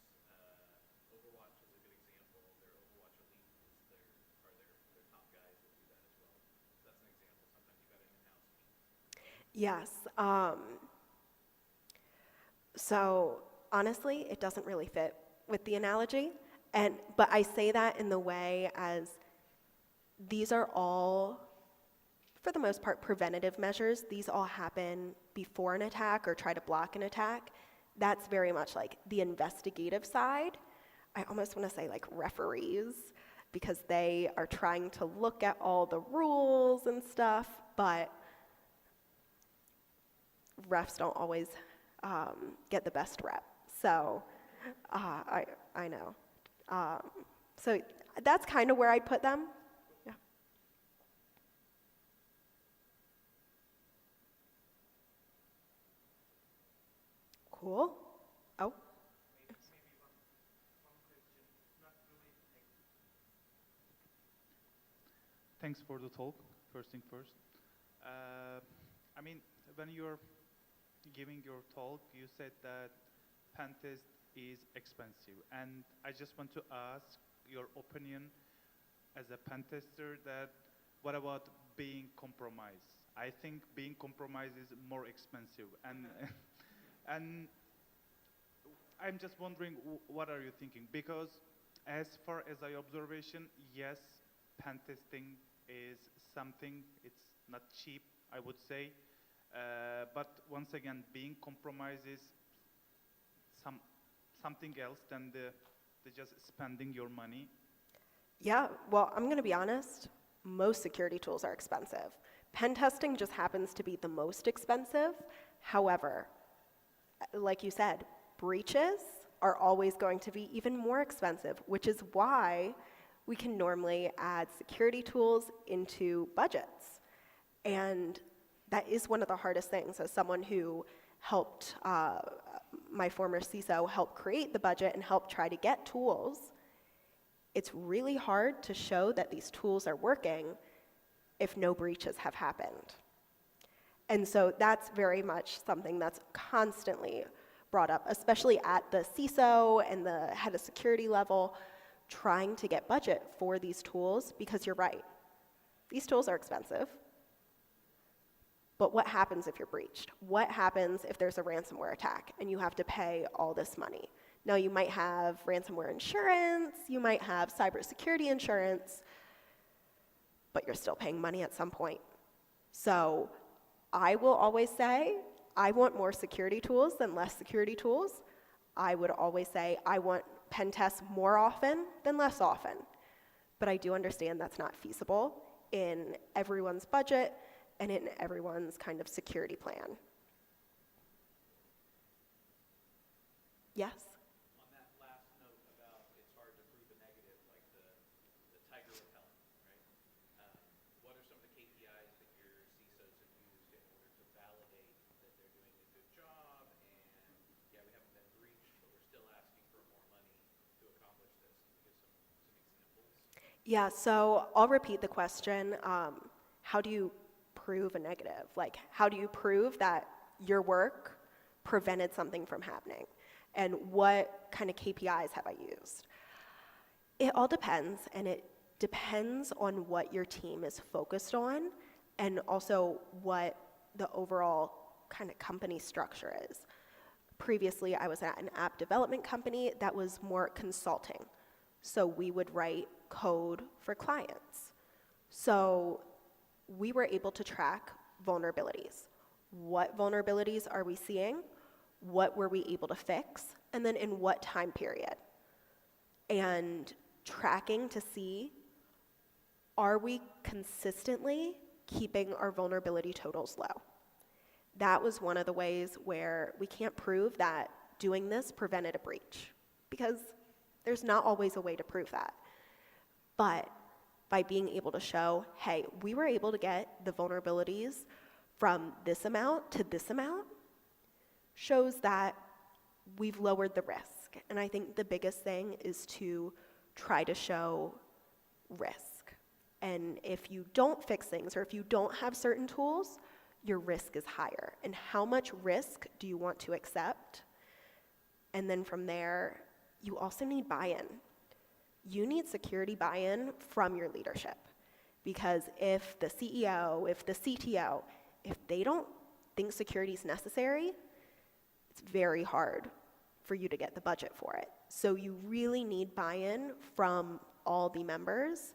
Overwatch is a good example. Their Overwatch Elite are their top guys that do that as well. So that's an example. Sometimes you've got an in-house team. Yes. So honestly, it doesn't really fit with the analogy. But I say that in the way as these are all, for the most part, preventative measures. These all happen before an attack or try to block an attack. That's very much like the investigative side. I almost want to say like referees, because they are trying to look at all the rules and stuff, but refs don't always get the best rep. So I know. So that's kind of where I'd put them. Yeah. Cool. Oh. Maybe one question, not really. Thanks for the talk, first thing first. I mean, when you're giving your talk, you said that pen test is expensive. And I just want to ask your opinion as a pen tester that what about being compromised? I think being compromised is more expensive. And and I'm just wondering, what are you thinking? Because as far as I observation, yes, pen testing is something, it's not cheap, I would say. But once again, being compromised is something else than the just spending your money. Yeah, well, I'm going to be honest. Most security tools are expensive. Pen testing just happens to be the most expensive. However, like you said, breaches are always going to be even more expensive, which is why we can normally add security tools into budgets. And that is one of the hardest things. As someone who helped, my former CISO help create the budget and help try to get tools, it's really hard to show that these tools are working if no breaches have happened. And so that's very much something that's constantly brought up, especially at the CISO and the head of security level, trying to get budget for these tools, because you're right, these tools are expensive. But what happens if you're breached? What happens if there's a ransomware attack and you have to pay all this money? Now, you might have ransomware insurance, you might have cybersecurity insurance, but you're still paying money at some point. So I will always say, I want more security tools than less security tools. I would always say, I want pen tests more often than less often. But I do understand that's not feasible in everyone's budget and in everyone's kind of security plan. Yes? On that last note about it's hard to prove a negative, like the Yeah, so I'll repeat the question. How do you prove a negative? Like, how do you prove that your work prevented something from happening? And what kind of KPIs have I used? It all depends, and it depends on what your team is focused on and also what the overall kind of company structure is. Previously, I was at an app development company that was more consulting. So we would write code for clients. So we were able to track vulnerabilities. What vulnerabilities are we seeing? What were we able to fix? And then in what time period? And tracking to see, are we consistently keeping our vulnerability totals low? That was one of the ways where we can't prove that doing this prevented a breach, because there's not always a way to prove that. But by being able to show, hey, we were able to get the vulnerabilities from this amount to this amount, shows that we've lowered the risk. And I think the biggest thing is to try to show risk. And if you don't fix things, or if you don't have certain tools, your risk is higher. And how much risk do you want to accept? And then from there, you also need buy-in. You need security buy-in from your leadership. Because if the CEO, if the CTO, if they don't think security is necessary, it's very hard for you to get the budget for it. So you really need buy-in from all the members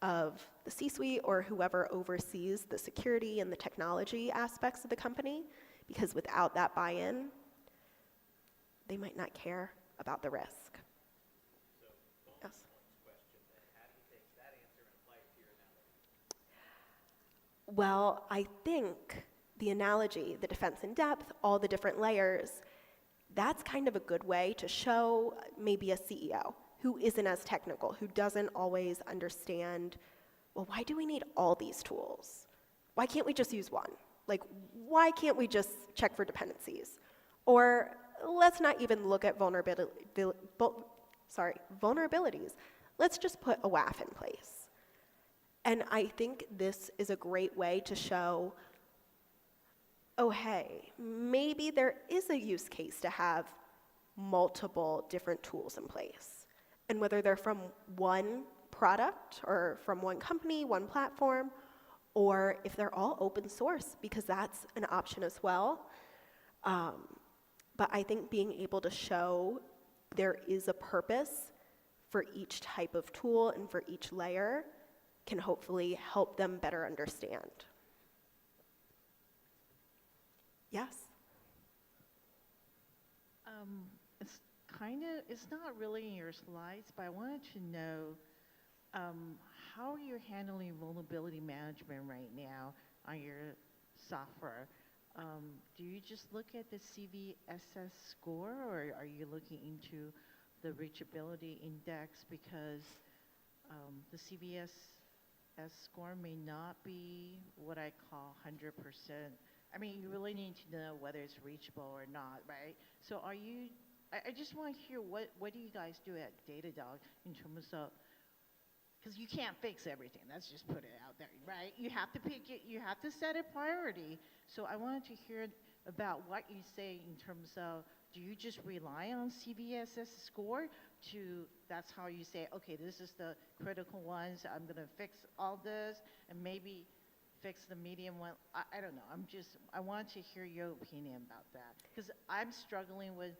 of the C-suite or whoever oversees the security and the technology aspects of the company, because without that buy-in, they might not care about the risk. So, Yes. question then, how do you take that answer and apply it to your analogy? Well, I think the analogy, the defense in depth, all the different layers, that's kind of a good way to show maybe a CEO who isn't as technical, who doesn't always understand, well, why do we need all these tools? Why can't we just use one? Like, why can't we just check for dependencies? Or let's not even look at vulnerabilities. Let's just put a WAF in place. And I think this is a great way to show, oh, hey, maybe there is a use case to have multiple different tools in place. And whether they're from one product or from one company, one platform, or if they're all open source, because that's an option as well. But I think being able to show there is a purpose for each type of tool and for each layer can hopefully help them better understand. Yes? It's not really in your slides, but I wanted to know, how are you handling vulnerability management right now on your software? Do you just look at the CVSS score, or are you looking into the reachability index? Because the CVSS score may not be what I call 100%. I mean, you really need to know whether it's reachable or not, right? So I just want to hear what do you guys do at Datadog in terms of, because you can't fix everything. Let's just put it out there, right? You have to pick it. You have to set a priority. So I wanted to hear about what you say in terms of, do you just rely on CVSS score that's how you say, okay, this is the critical ones. I'm going to fix all this and maybe fix the medium one. I don't know. I want to hear your opinion about that, because I'm struggling with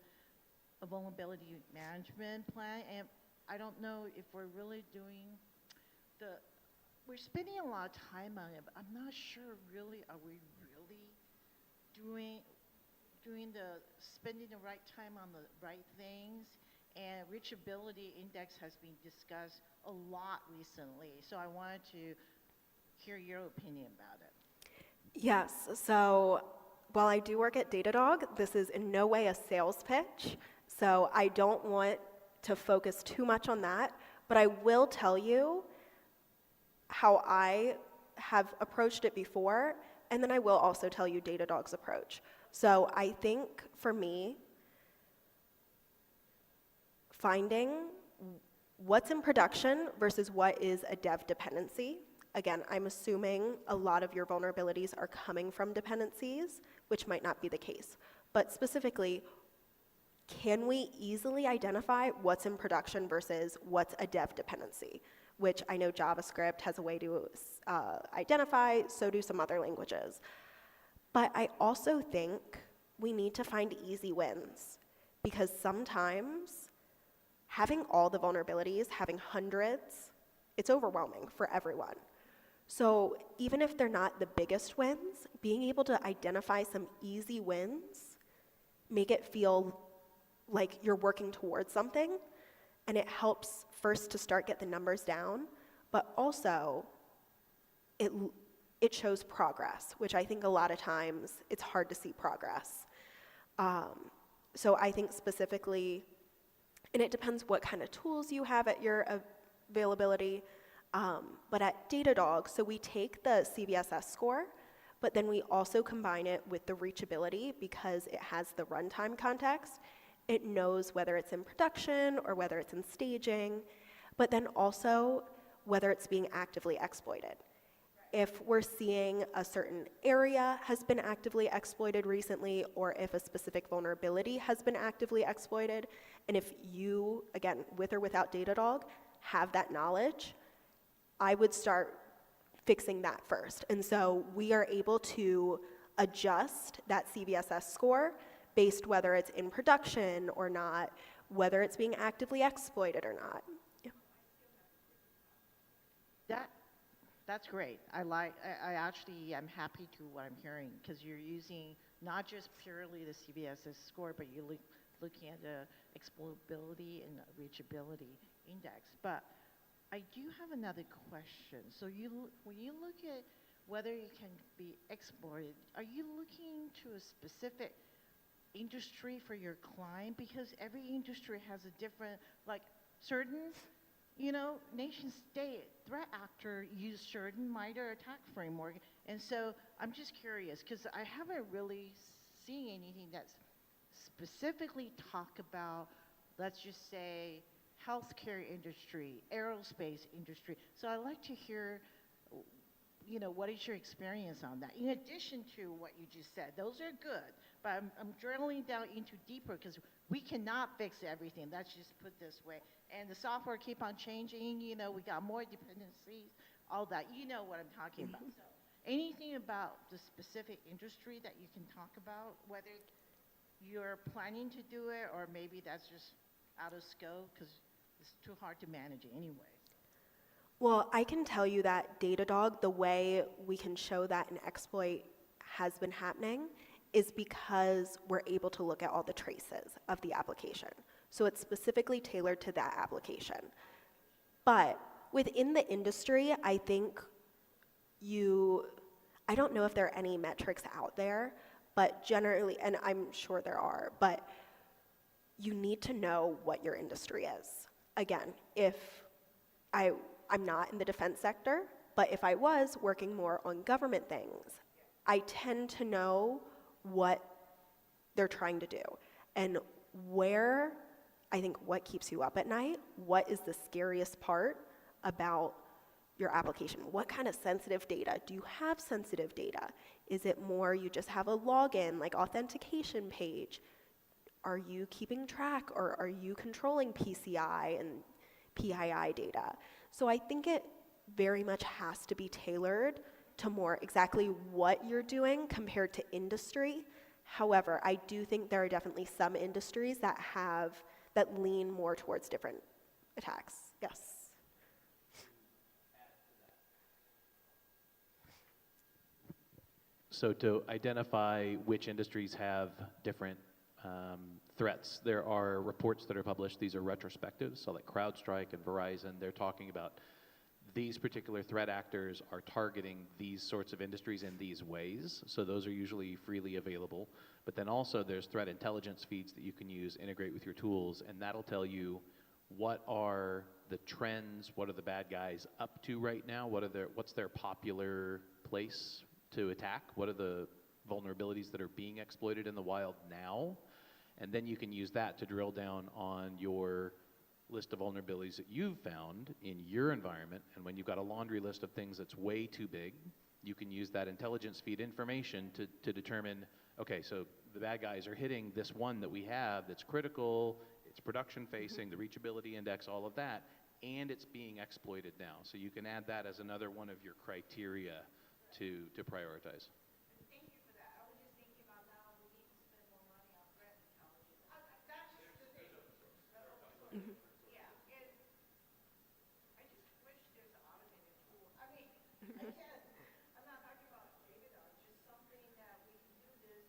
a vulnerability management plan, and I don't know if we're really doing we're spending a lot of time on it, but I'm not sure really, are we really spending the right time on the right things? And reachability index has been discussed a lot recently, so I wanted to hear your opinion about it. Yes, so while I do work at Datadog, this is in no way a sales pitch, so I don't want to focus too much on that, but I will tell you how I have approached it before, and then I will also tell you Datadog's approach. So I think for me, finding what's in production versus what is a dev dependency. Again, I'm assuming a lot of your vulnerabilities are coming from dependencies, which might not be the case. But specifically, can we easily identify what's in production versus what's a dev dependency? Which I know JavaScript has a way to identify, so do some other languages. But I also think we need to find easy wins, because sometimes having all the vulnerabilities, having hundreds, it's overwhelming for everyone. So even if they're not the biggest wins, being able to identify some easy wins, make it feel like you're working towards something, and it helps first to start get the numbers down, but also it shows progress, which I think a lot of times it's hard to see progress. So I think specifically, and it depends what kind of tools you have at your availability, but at Datadog, so we take the CVSS score, but then we also combine it with the reachability because it has the runtime context. It knows whether it's in production or whether it's in staging, but then also whether it's being actively exploited. If we're seeing a certain area has been actively exploited recently, or if a specific vulnerability has been actively exploited, and if you, again, with or without Datadog, have that knowledge, I would start fixing that first. And so we are able to adjust that CVSS score based whether it's in production or not, whether it's being actively exploited or not. Yeah. That's great. I actually am happy to what I'm hearing, because you're using not just purely the CVSS score, but you're looking at the exploitability and reachability index. But I do have another question. So when you look at whether it can be exploited, are you looking to a specific industry for your client? Because every industry has a different, like certain, nation state threat actor use certain MITRE attack framework. And so I'm just curious, because I haven't really seen anything that's specifically talk about, let's just say, healthcare industry, aerospace industry. So I'd like to hear, what is your experience on that? In addition to what you just said, those are good, but I'm drilling down into deeper, because we cannot fix everything. Let's just put it this way. And the software keep on changing, we got more dependencies, all that. You know what I'm talking about. So anything about the specific industry that you can talk about, whether you're planning to do it or maybe that's just out of scope because it's too hard to manage it anyway? Well, I can tell you that Datadog, the way we can show that an exploit has been happening is because we're able to look at all the traces of the application. So it's specifically tailored to that application. But within the industry, I think I don't know if there are any metrics out there, but generally, and I'm sure there are, but you need to know what your industry is. Again, if I'm not in the defense sector, but if I was working more on government things, I tend to know what they're trying to do and where, I think, what keeps you up at night, what is the scariest part about your application? What kind of sensitive data? Do you have sensitive data? Is it more you just have a login, like authentication page? Are you keeping track, or are you controlling PCI and PII data? So I think it very much has to be tailored to more exactly what you're doing compared to industry. However, I do think there are definitely some industries that lean more towards different attacks. Yes. So to identify which industries have different threats, there are reports that are published. These are retrospectives, so like CrowdStrike and Verizon, they're talking about these particular threat actors are targeting these sorts of industries in these ways. So those are usually freely available. But then also there's threat intelligence feeds that you can use, integrate with your tools, and that'll tell you what are the trends, what are the bad guys up to right now, what's their popular place to attack, what are the vulnerabilities that are being exploited in the wild now, and then you can use that to drill down on your list of vulnerabilities that you've found in your environment, and when you've got a laundry list of things that's way too big, you can use that intelligence feed information to determine, okay, so the bad guys are hitting this one that we have that's critical, it's production facing, the reachability index, all of that, and it's being exploited now. So you can add that as another one of your criteria to prioritize. Thank you for that. I was just thinking about now we need to spend more money on threat intelligence. That's just the thing. Yeah, and I just wish there's an automated tool. I mean, again, I'm not talking about Datadog, just something that we can do this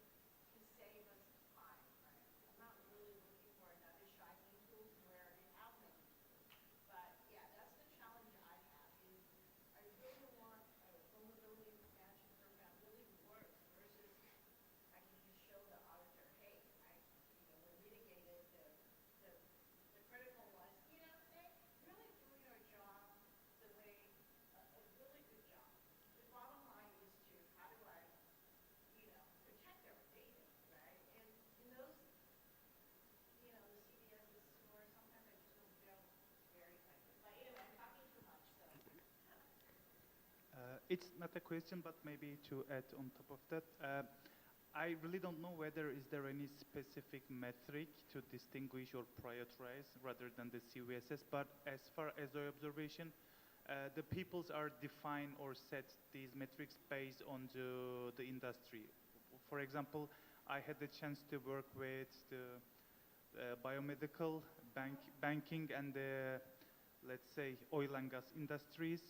can save us time, right? I'm not really looking for another shiny tool to where it have many. But yeah, that's the challenge I have is I really want a vulnerability management program really works versus I can just show the auditor, hey, we mitigated the, the critical ones. You know what I'm saying? Really doing our job the way, a really good job. The bottom line is to how do I, protect our data, right? And in those, the CBS's score, sometimes I just don't feel very effective. But anyway, I'm talking too much, so. It's not a question, but maybe to add on top of that, I really don't know whether is there any specific metric to distinguish or prioritize rather than the CVSS, but as far as the observation, the peoples are define or set these metrics based on the industry. For example, I had the chance to work with the biomedical, banking, and the, let's say, oil and gas industries.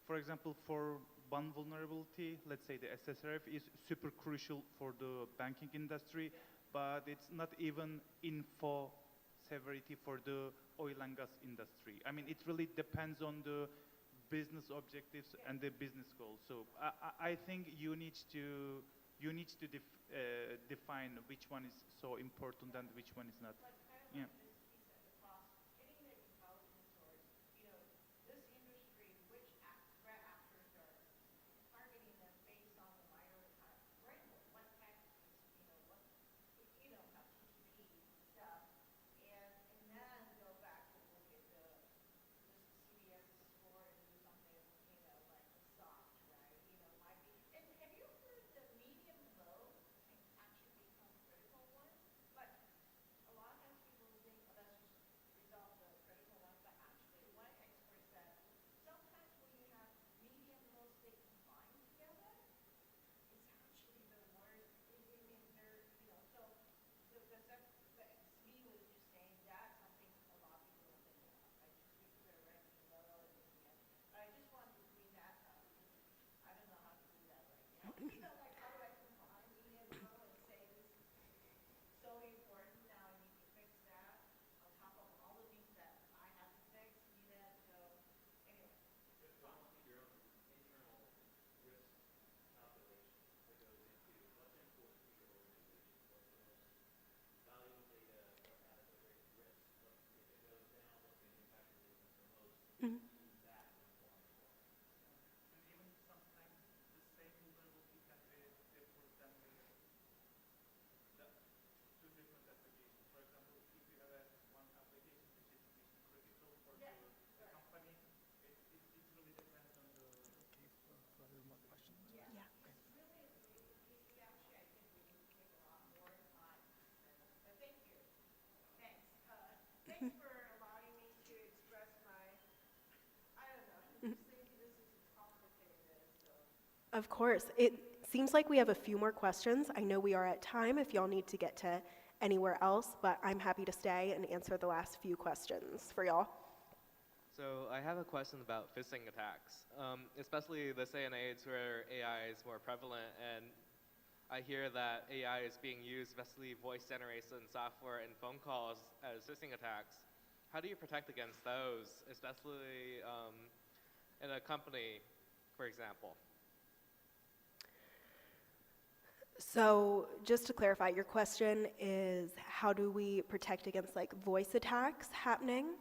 For example, for one vulnerability, let's say the SSRF is super crucial for the banking industry, but it's not even info severity for the oil and gas industry. I mean, it really depends on the business objectives and the business goals. So I think you need to define which one is so important and which one is not. But kind of Yeah. like Ms. P said, the cost, getting the intelligence source, this industry, which threat actors are targeting them based on the framework, what tech is, what, about TTP stuff, and then go back and look at this CBS's score and do something, like the soft, right? Might be. And have you heard the medium low can actually become critical ones? But a lot of times people think, oh, that's just resolve the critical ones. But actually, one expert said sometimes when you have medium low state combined together, it's actually the worst. They're, so the SME was just saying that's something a lot of people don't think about. Right? Just because they're ranking low and looking at. But I just wanted to bring that up because I don't know how to do that right now. Like how do I combine medium low and say this is so important, now I need to fix that on top of all the things that I have to fix, so anyway. There's honestly your own internal risk calculation that goes into what's important to your organization, what's the most valuable data, what has the greatest risk, what if it goes down, what's going to impact your business the most, and use that to inform as well. And even sometimes the same vulnerability can be different than the two different applications. For example, if you have one application which is mission critical for Yeah, the right. company, it really depends on the. Yeah. Yeah. It's really, we actually, I think we need to take a lot more time. But thank you. Thanks. Thanks for allowing me to express my, I don't know, I'm just thinking this is complicated, so. Of course. It seems like we have a few more questions. I know we are at time if y'all need to get to anywhere else, but I'm happy to stay and answer the last few questions for y'all. So I have a question about phishing attacks, especially this day and age where AI is more prevalent, and I hear that AI is being used, especially voice generation software and phone calls, as phishing attacks. How do you protect against those, especially in a company, for example? So just to clarify, your question is how do we protect against like voice attacks happening?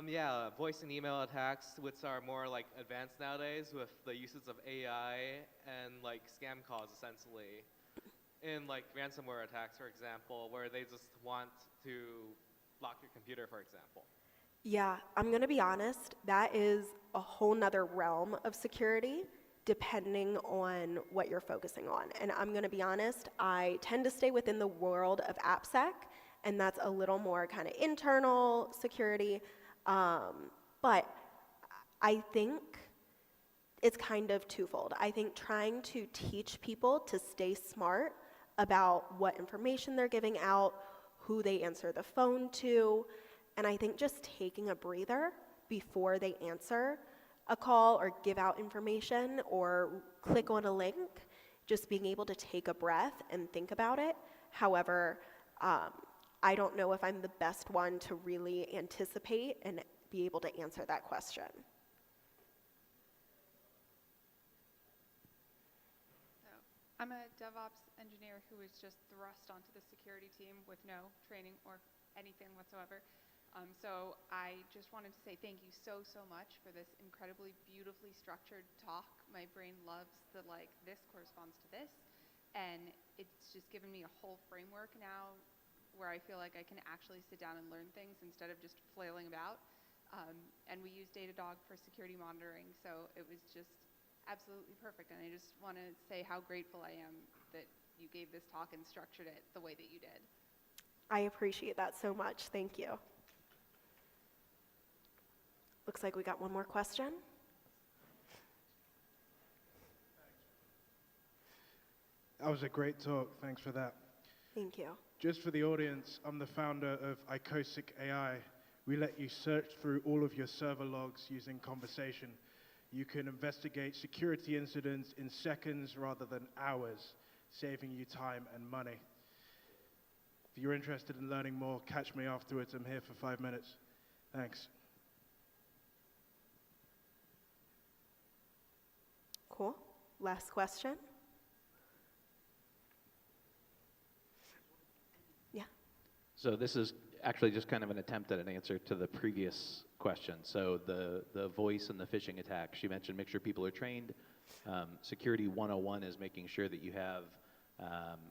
Yeah, voice and email attacks, which are more like advanced nowadays with the uses of AI and like scam calls essentially. In like ransomware attacks, for example, where they just want to lock your computer, for example. Yeah, I'm gonna be honest, that is a whole nother realm of security depending on what you're focusing on. And I'm gonna be honest, I tend to stay within the world of AppSec, and that's a little more kind of internal security. But I think it's kind of twofold. I think trying to teach people to stay smart about what information they're giving out, who they answer the phone to, and I think just taking a breather before they answer a call or give out information or click on a link, just being able to take a breath and think about it. However, I don't know if I'm the best one to really anticipate and be able to answer that question. I'm a DevOps engineer who was just thrust onto the security team with no training or anything whatsoever. So I just wanted to say thank you so much for this incredibly beautifully structured talk. My brain loves the this corresponds to this, and it's just given me a whole framework now where I feel like I can actually sit down and learn things instead of just flailing about. And we use Datadog for security monitoring, so it was just absolutely perfect. And I just want to say how grateful I am that you gave this talk and structured it the way that you did. I appreciate that so much. Thank you. Looks like we got one more question. That was a great talk. Thanks for that. Thank you. Just for the audience, I'm the founder of Icosic AI. We let you search through all of your server logs using conversation. You can investigate security incidents in seconds rather than hours, saving you time and money. If you're interested in learning more, catch me afterwards. I'm here for 5 minutes. Thanks. Cool. Last question. Yeah. So this is actually just kind of an attempt at an answer to the previous question. So the voice and the phishing attacks, you mentioned make sure people are trained. Security 101 is making sure that you have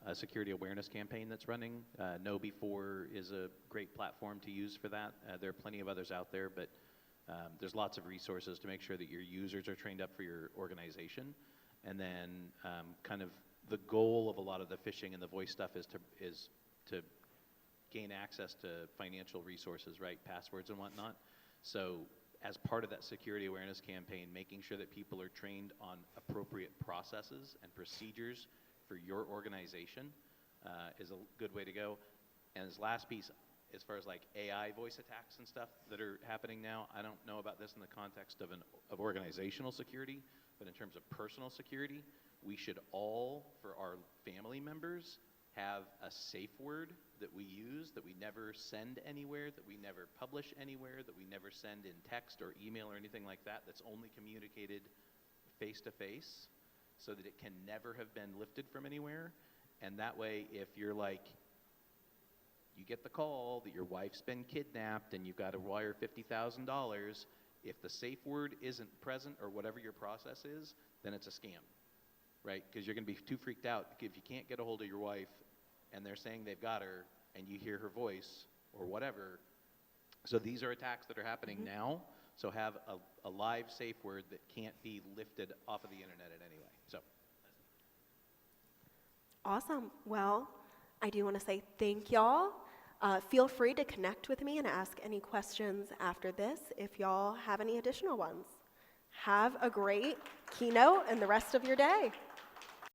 a security awareness campaign that's running. KnowBe4 is a great platform to use for that. There are plenty of others out there, but there's lots of resources to make sure that your users are trained up for your organization. And then kind of the goal of a lot of the phishing and the voice stuff is to gain access to financial resources, right? Passwords and whatnot. So as part of that security awareness campaign, making sure that people are trained on appropriate processes and procedures for your organization is a good way to go. And this last piece, as far as AI voice attacks and stuff that are happening now, I don't know about this in the context of organizational security, but in terms of personal security, we should all, for our family members, have a safe word that we use, that we never send anywhere, that we never publish anywhere, that we never send in text or email or anything like that, that's only communicated face-to-face, so that it can never have been lifted from anywhere. And that way, if you're you get the call that your wife's been kidnapped and you've got to wire $50,000, if the safe word isn't present or whatever your process is, then it's a scam, right? Because you're going to be too freaked out if you can't get a hold of your wife and they're saying they've got her and you hear her voice or whatever. So these are attacks that are happening now. So have a live safe word that can't be lifted off of the internet in any way. So. Awesome. Well, I do want to say thank y'all. Feel free to connect with me and ask any questions after this if y'all have any additional ones. Have a great keynote and the rest of your day.